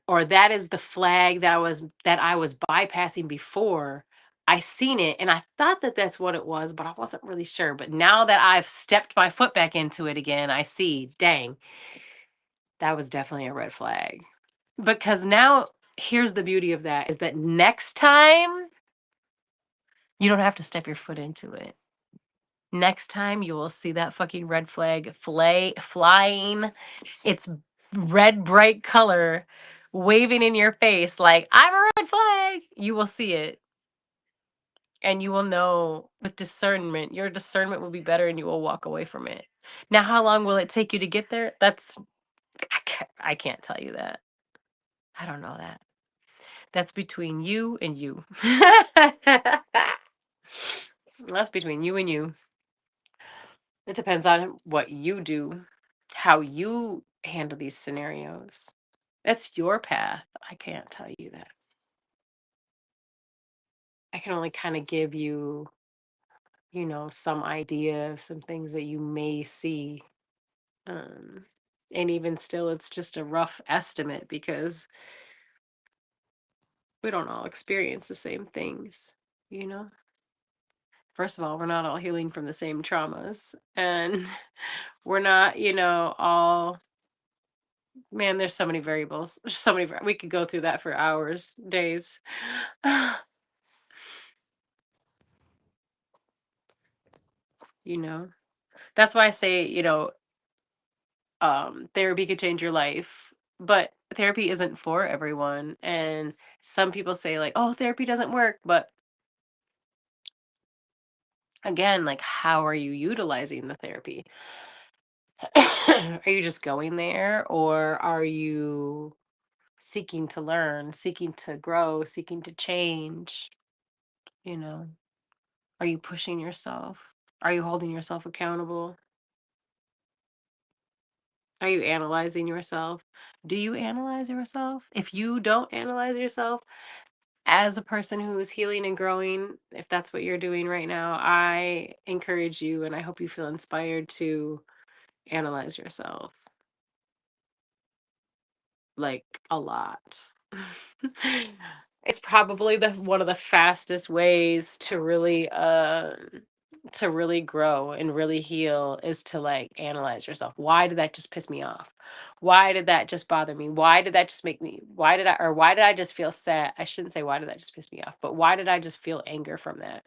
or that is the flag that I was bypassing before. I seen it and I thought that that's what it was, but I wasn't really sure. But now that I've stepped my foot back into it again, I see, dang, that was definitely a red flag. Because now here's the beauty of that is that next time you don't have to step your foot into it. Next time you will see that fucking red flag flying its red bright color waving in your face like I'm a red flag. You will see it and you will know with discernment. Your discernment will be better and you will walk away from it. Now, how long will it take you to get there? I can't tell you that. I don't know that. That's between you and you. That's between you and you. It depends on what you do, how you handle these scenarios. That's your path. I can't tell you that. I can only kind of give you, some idea of some things that you may see. Um, and even still, it's just a rough estimate because we don't all experience the same things, you know? First of all, we're not all healing from the same traumas. And we're not, all, man, there's so many variables. There's so many, we could go through that for hours, days. you know? That's why I say, therapy could change your life, but therapy isn't for everyone. And some people say, like, oh, therapy doesn't work. But again, like, how are you utilizing the therapy? Are you just going there, or are you seeking to learn, seeking to grow, seeking to change? You know, are you pushing yourself? Are you holding yourself accountable? Are you analyzing yourself? Do you analyze yourself? If you don't analyze yourself, as a person who is healing and growing, if that's what you're doing right now, I encourage you and I hope you feel inspired to analyze yourself, like, a lot. It's probably the one of the fastest ways to really grow and really heal is to, like, analyze yourself. Why did that just piss me off? Why did that just bother me? Why did I just feel sad? I shouldn't say why did that just piss me off, but why did I just feel anger from that?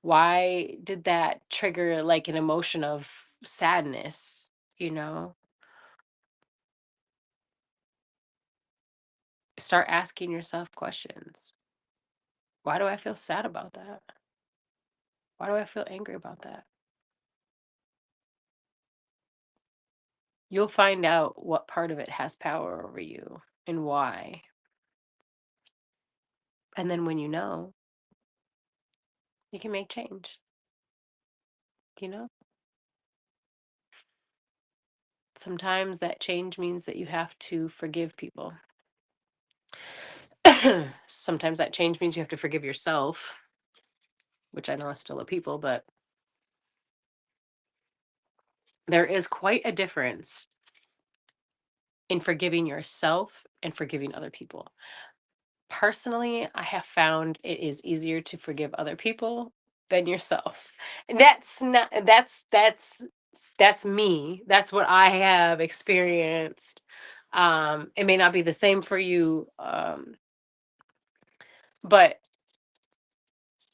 Why did that trigger, like, an emotion of sadness, you know? Start asking yourself questions. Why do I feel sad about that? Why do I feel angry about that? You'll find out what part of it has power over you and why. And then when you know, you can make change, you know? Sometimes that change means that you have to forgive people. Sometimes that change means you have to forgive yourself, which I know is still a people, but there is quite a difference in forgiving yourself and forgiving other people. Personally, I have found it is easier to forgive other people than yourself. And that's not that's me. That's what I have experienced. It may not be the same for you, but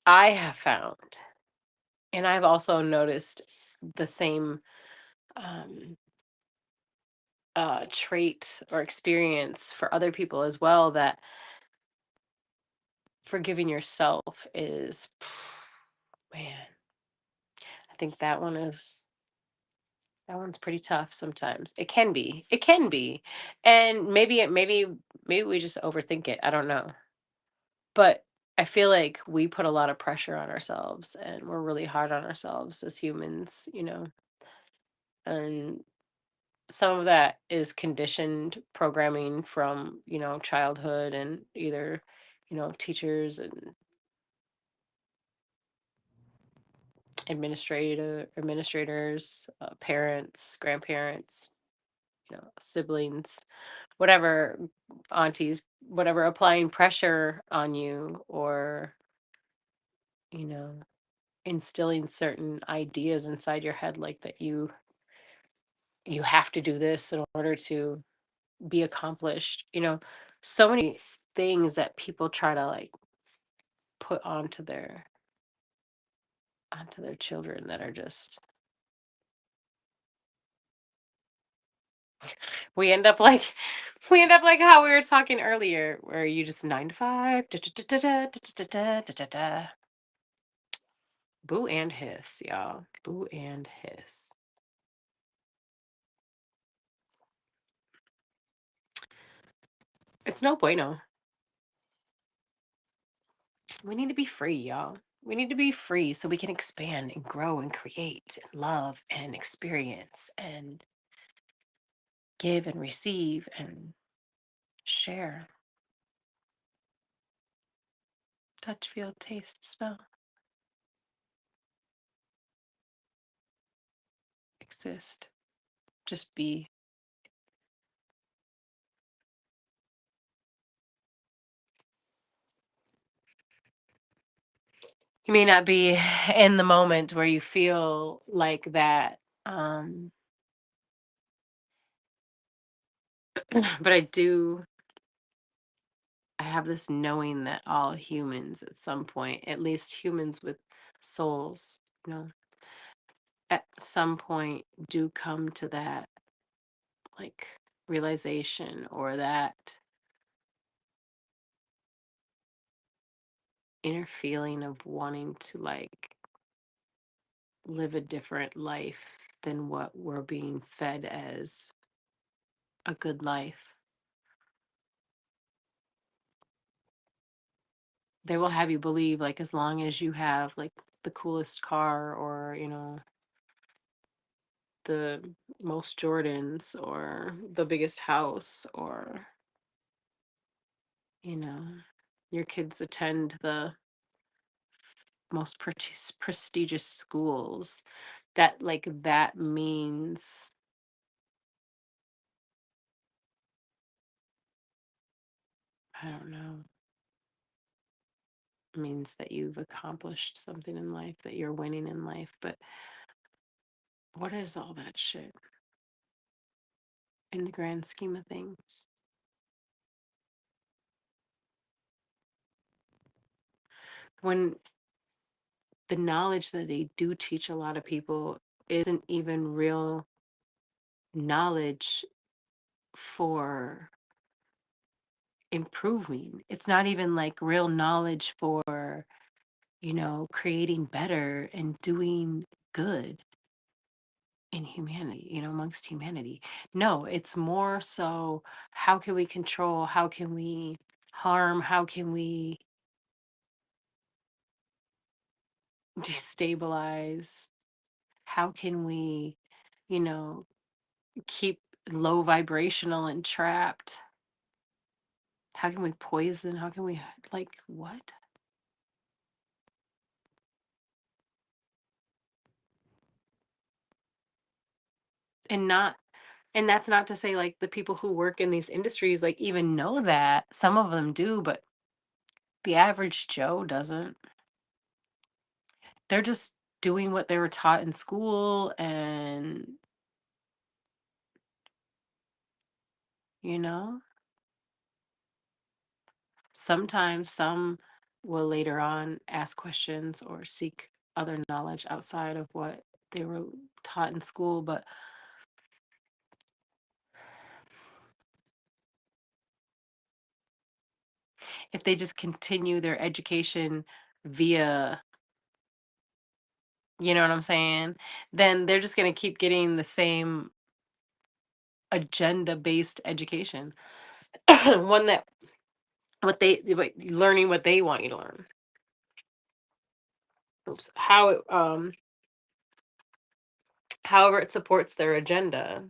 I have found, and I've also noticed the same um, trait or experience for other people as well, that forgiving yourself is, man, I think that one's pretty tough sometimes. It can be. It can be. And maybe we just overthink it. I don't know. But I feel like we put a lot of pressure on ourselves and we're really hard on ourselves as humans, and some of that is conditioned programming from, childhood, and either, teachers and administrators, parents, grandparents, siblings, whatever, aunties, whatever, applying pressure on you, or, you know, instilling certain ideas inside your head, like that you have to do this in order to be accomplished. So many things that people try to like put onto their children that are just, we end up like we end up like how we were talking earlier, where you just 9 to 5, da, da, da, da, da, da, da, da, da, da. Boo and hiss, y'all. Boo and hiss. It's no bueno. We need to be free, y'all. We need to be free so we can expand and grow and create and love and experience and give and receive and share. Touch, feel, taste, smell, exist. Just be. You may not be in the moment where you feel like that. Um, but I have this knowing that all humans at some point, at least humans with souls, at some point do come to that, like, realization, or that inner feeling of wanting to, like, live a different life than what we're being fed as a good life. They will have you believe, like, as long as you have, like, the coolest car, or, the most Jordans, or the biggest house, or, you know, your kids attend the most prestigious schools, that, like, that means, I don't know, means that you've accomplished something in life, that you're winning in life. But what is all that shit in the grand scheme of things? When the knowledge that they do teach a lot of people isn't even real knowledge for improving. It's not even like real knowledge for, creating better and doing good in humanity, amongst humanity. No, it's more so how can we control, how can we harm, how can we destabilize, how can we, you know, keep low vibrational and trapped, how can we poison, how can we, like, what? And not and that's not to say like the people who work in these industries like even know that. Some of them do, but the average Joe doesn't. They're just doing what they were taught in school and, you know, sometimes some will later on ask questions or seek other knowledge outside of what they were taught in school, but if they just continue their education via, you know what I'm saying, then they're just going to keep getting the same agenda-based education. One that learning what they want you to learn. Oops. However it supports their agenda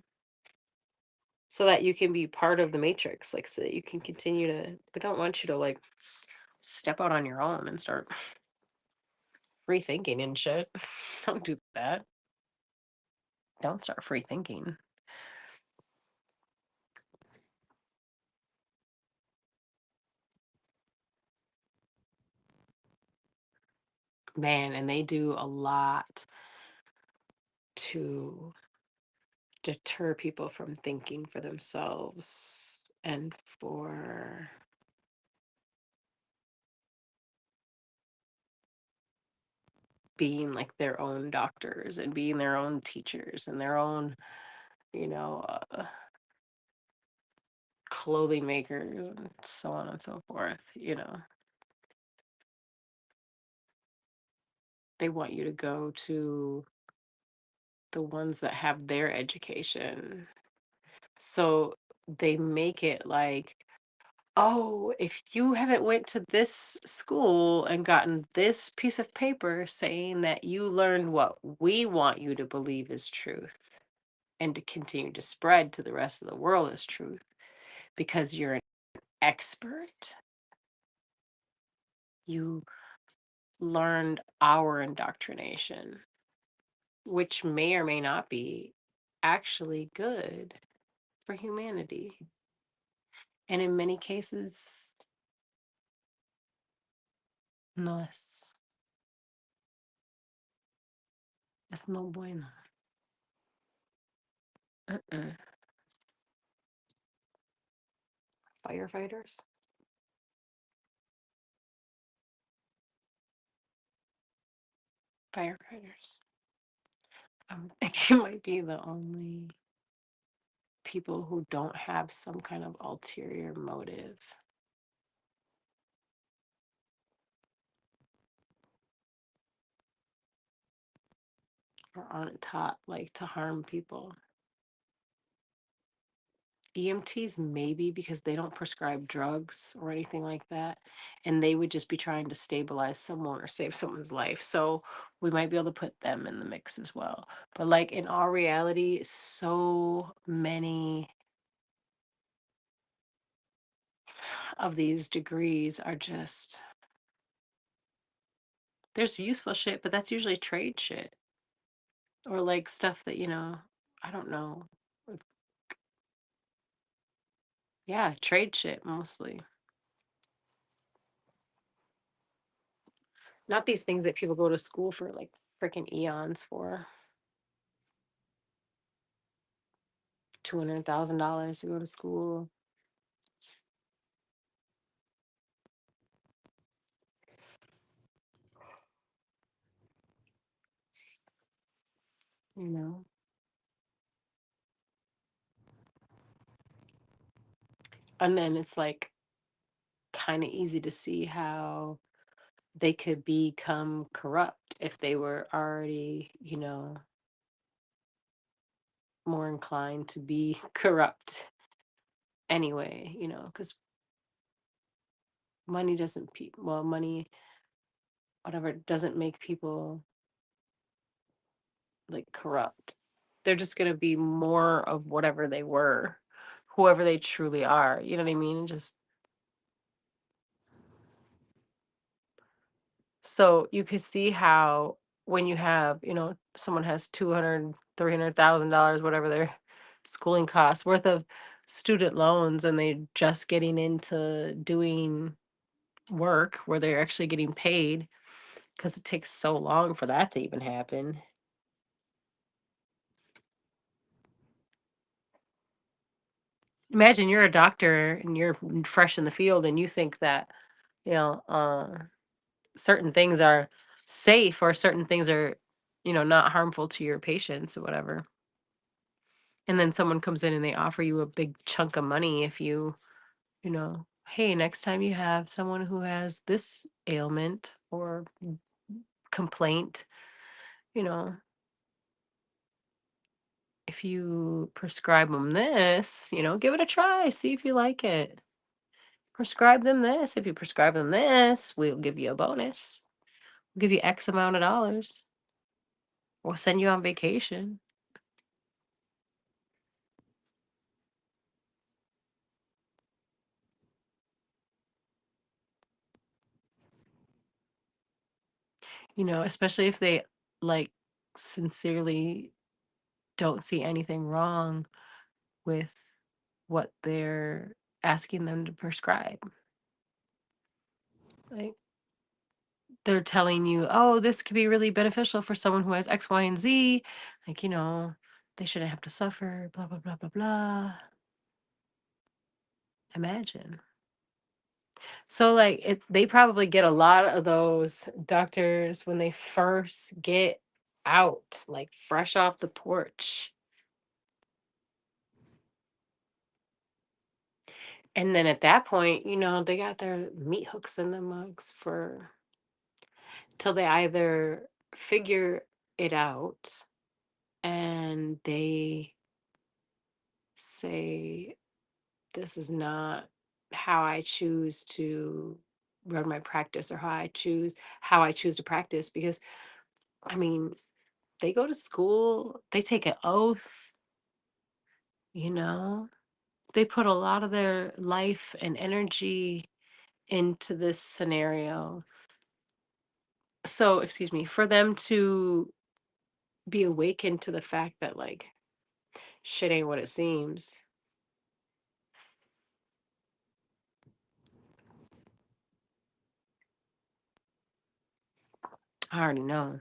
so that you can be part of the matrix, like so that you can continue to we don't want you to like step out on your own and start rethinking and shit. Don't do that. Don't start free thinking. Man, and they do a lot to deter people from thinking for themselves and for being like their own doctors and being their own teachers and their own, you know, clothing makers and so on and so forth. They want you to go to the ones that have their education. So they make it like, oh, if you haven't went to this school and gotten this piece of paper saying that you learned what we want you to believe is truth and to continue to spread to the rest of the world as truth because you're an expert, you learned our indoctrination, which may or may not be actually good for humanity. And in many cases, no es no bueno. Mm-mm. Firefighters? Firefighters. I think it might be the only people who don't have some kind of ulterior motive or aren't taught like to harm people. EMTs maybe because they don't prescribe drugs or anything like that, and they would just be trying to stabilize someone or save someone's life. So we might be able to put them in the mix as well. But like in all reality, so many of these degrees are just there's useful shit, but that's usually trade shit or like stuff that, I don't know. Yeah, trade shit mostly. Not these things that people go to school for like freaking eons for. $200,000 to go to school. You know? And then it's like kind of easy to see how they could become corrupt if they were already, more inclined to be corrupt anyway, because money doesn't, well, money, whatever, doesn't make people like corrupt. They're just going to be more of whatever they were, whoever they truly are. You know what I mean? Just so you could see how when you have, someone has 200, $300,000, whatever their schooling costs worth of student loans, and they're just getting into doing work where they're actually getting paid because it takes so long for that to even happen. Imagine you're a doctor and you're fresh in the field and you think that, you know, certain things are safe or certain things are, not harmful to your patients or whatever. And then someone comes in and they offer you a big chunk of money if hey, next time you have someone who has this ailment or complaint, you know, if you prescribe them this, give it a try, see if you like it. Prescribe them this. If you prescribe them this, we'll give you a bonus. We'll give you X amount of dollars. We'll send you on vacation. Especially if they like sincerely don't see anything wrong with what they're asking them to prescribe. Like they're telling you, oh, this could be really beneficial for someone who has X, Y, and Z. Like, they shouldn't have to suffer, blah, blah, blah, blah, blah. Imagine. So like they probably get a lot of those doctors when they first get out, like fresh off the porch. And then at that point, they got their meat hooks in the mugs for till they either figure it out and they say, this is not how I choose to run my practice or how I choose to practice. Because I mean, they go to school, they take an oath, you know, they put a lot of their life and energy into this scenario. So, excuse me, for them to be awakened to the fact that like shit ain't what it seems. I already know.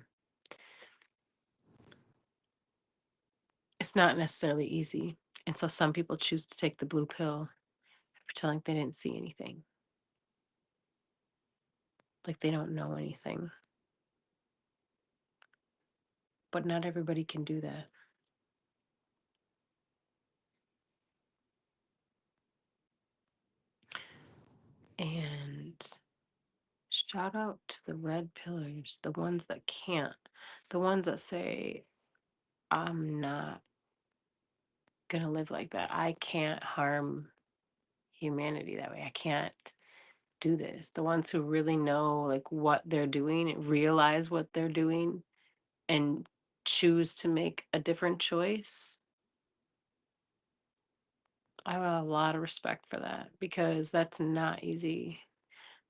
It's not necessarily easy. And so some people choose to take the blue pill, pretend like they didn't see anything, like they don't know anything. But not everybody can do that. And shout out to the red pillars, the ones that can't, the ones that say, I'm not gonna live like that. I can't harm humanity that way. I can't do this. The ones who really know like what they're doing, realize what they're doing, and choose to make a different choice. I have a lot of respect for that because that's not easy.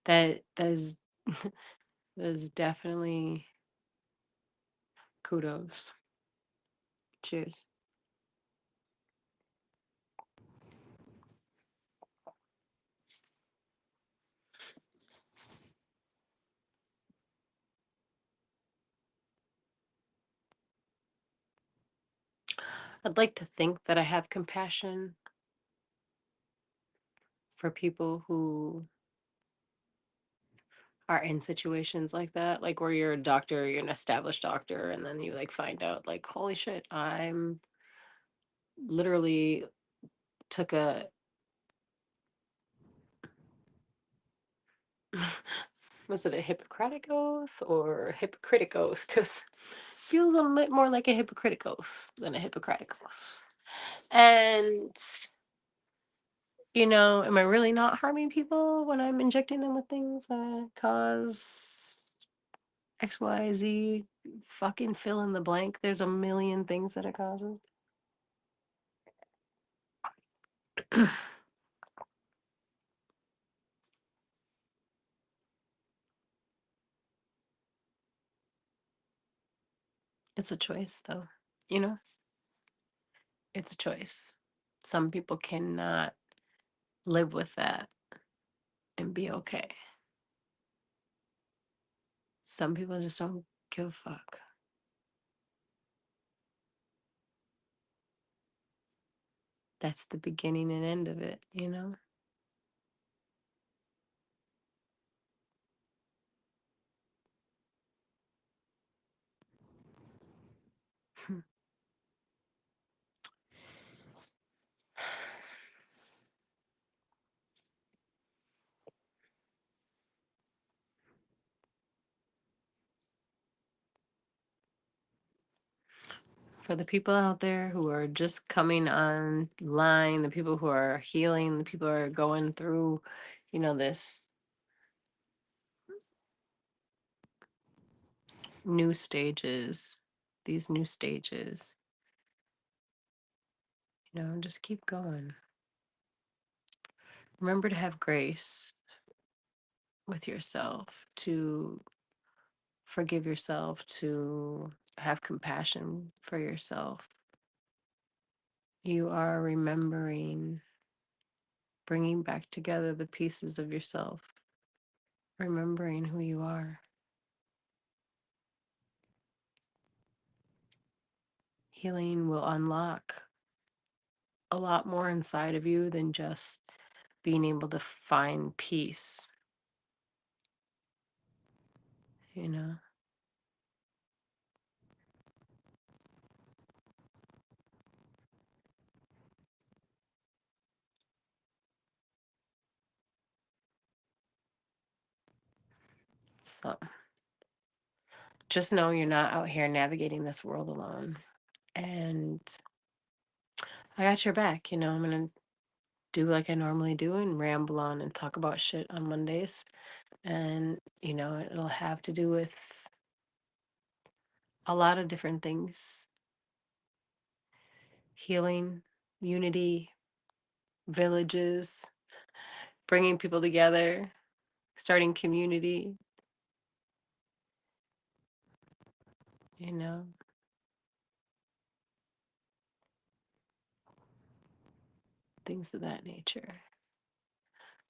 That is that is definitely kudos. Cheers. I'd like to think that I have compassion for people who are in situations like that, like where you're a doctor, you're an established doctor, and then you like find out like, holy shit, I'm literally took a Was it a Hippocratic oath or a Hippocratic oath? Because feels a bit more like a Hippocratic oath than a Hippocratic oath. And am I really not harming people when I'm injecting them with things that cause XYZ? Fucking fill in the blank. There's a million things that it causes. It's a choice, though. You know, it's a choice. Some people cannot live with that and be okay. Some people just don't give a fuck. That's the beginning and end of it, you know? For the people out there who are just coming online, the people who are healing, the people who are going through, this new stages, these new stages, just keep going. Remember to have grace with yourself, to forgive yourself, to have compassion for yourself. You are remembering, bringing back together the pieces of yourself, remembering who you are. Healing will unlock a lot more inside of you than just being able to find peace, you know? So just know you're not out here navigating this world alone. And I got your back, I'm going to do like I normally do and ramble on and talk about shit on Mondays. And, it'll have to do with a lot of different things: healing, unity, villages, bringing people together, starting community, you know, things of that nature.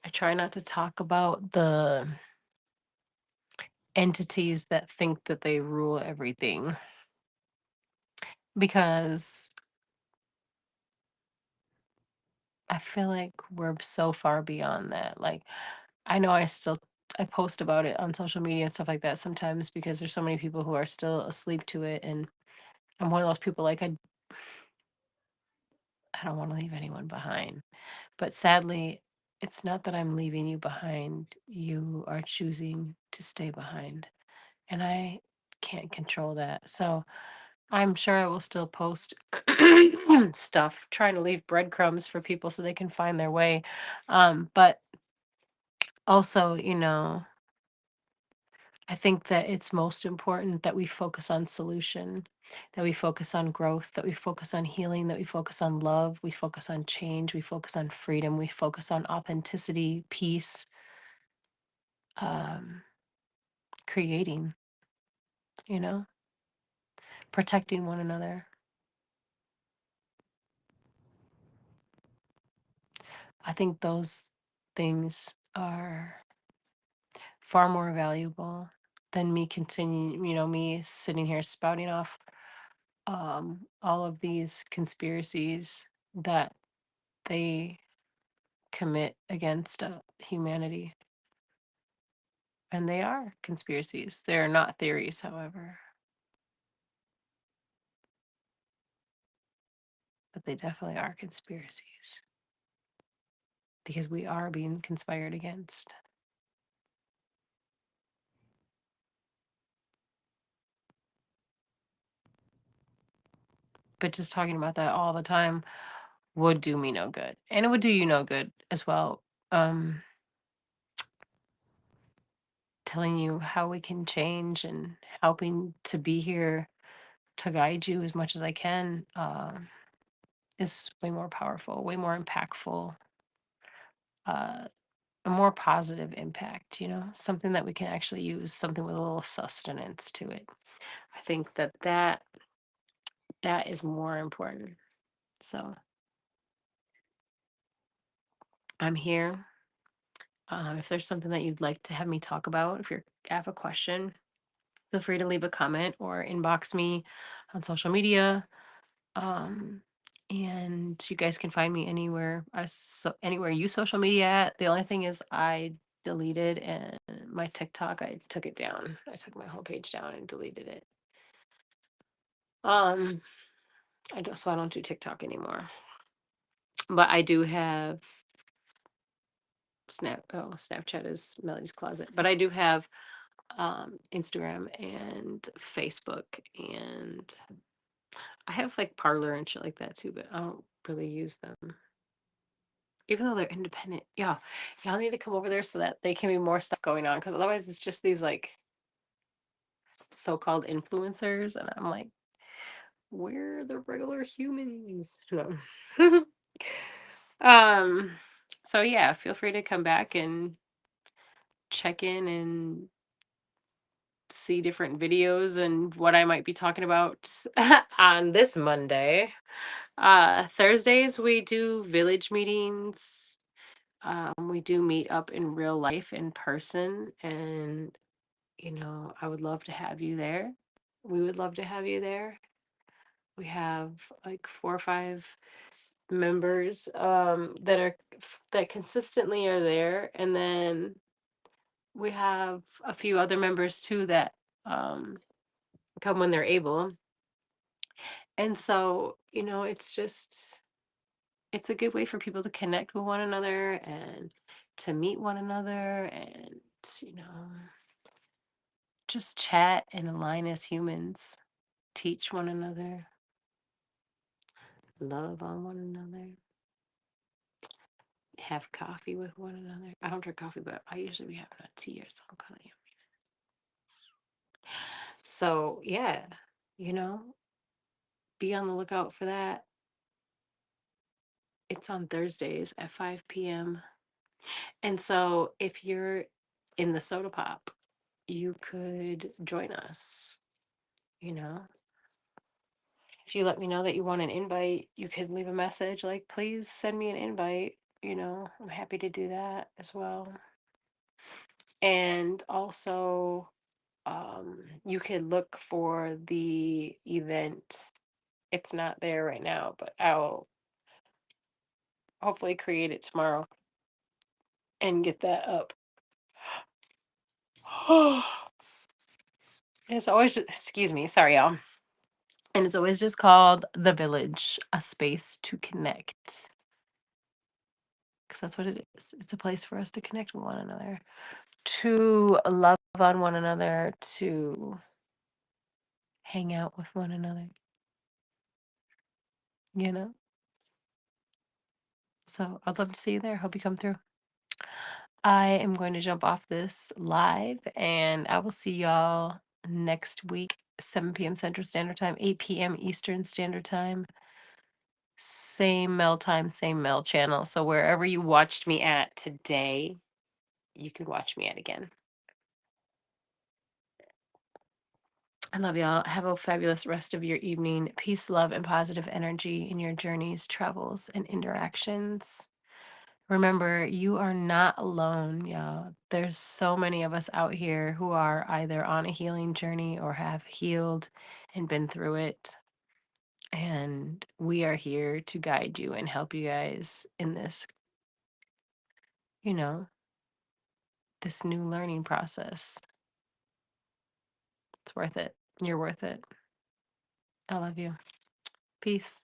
I try not to talk about the entities that think that they rule everything because I feel like we're so far beyond that. Like, I know I post about it on social media and stuff like that sometimes because there's so many people who are still asleep to it, and I'm one of those people, like, I don't want to leave anyone behind. But sadly, it's not that I'm leaving you behind. You are choosing to stay behind. And I can't control that. So I'm sure I will still post stuff, trying to leave breadcrumbs for people so they can find their way. But also, I think that it's most important that we focus on solution, that we focus on growth, that we focus on healing, that we focus on love, we focus on change, we focus on freedom, we focus on authenticity, peace, um, creating, you know, protecting one another. I think those things are far more valuable than me continuing, me sitting here spouting off all of these conspiracies that they commit against humanity. And they are conspiracies. They're not theories, however, but they definitely are conspiracies because we are being conspired against. but just talking about that all the time would do me no good. And it would do you no good as well. Um, Telling you how we can change and helping to be here to guide you as much as I can is way more powerful, way more impactful, uh, a more positive impact, something that we can actually use, something with a little sustenance to it. I think that is more important. So I'm here. If there's something that you'd like to have me talk about, if you have a question, feel free to leave a comment or inbox me on social media. Um, and you guys can find me anywhere. Anywhere you social media at. The only thing is, I deleted and my TikTok. I took it down. I took my whole page down and deleted it. Um, I don't do TikTok anymore. But I do have Snapchat is Melody's Closet. But I do have Instagram and Facebook, and I have like Parlor and shit like that too, but I don't really use them. Even though they're independent. Yeah. Y'all need to come over there so that they can be more stuff going on. Because otherwise it's just these like so-called influencers. And I'm like, we're the regular humans. No. um so yeah, feel free to come back and check in and see different videos and what I might be talking about on this Monday. Thursdays we do village meetings. We do meet up in real life in person, and I would love to have you there. We would love to have you there. We have like 4 or 5 members that consistently are there, and then we have a few other members too that um, come when they're able. And so, it's a good way for people to connect with one another and to meet one another and, you know, just chat and align as humans, teach one another, love on one another, have coffee with one another. I don't drink coffee, but I usually be having a tea or some kind of. So, yeah, you know, be on the lookout for that. It's on Thursdays at 5 p.m. And so if you're in the soda pop, you could join us, you know. If you let me know that you want an invite, you could leave a message like, please send me an invite. I'm happy to do that as well. And also, you could look for the event. It's not there right now, but I'll hopefully create it tomorrow and get that up. It's always, excuse me, sorry, y'all. And it's always just called The Village, a space to connect. Because that's what it is. It's a place for us to connect with one another, to love on one another, to hang out with one another, you know? So I'd love to see you there. Hope you come through. I am going to jump off this live and I will see y'all next week, 7 p.m. Central Standard Time, 8 p.m. Eastern Standard Time. Same mail time, same mail channel. So wherever you watched me at today, you can watch me at again. I love y'all. Have a fabulous rest of your evening. Peace, love, and positive energy in your journeys, travels, and interactions. Remember, you are not alone, y'all. There's so many of us out here who are either on a healing journey or have healed and been through it. And we are here to guide you and help you guys in this, you know, this new learning process. It's worth it. You're worth it. I love you. Peace.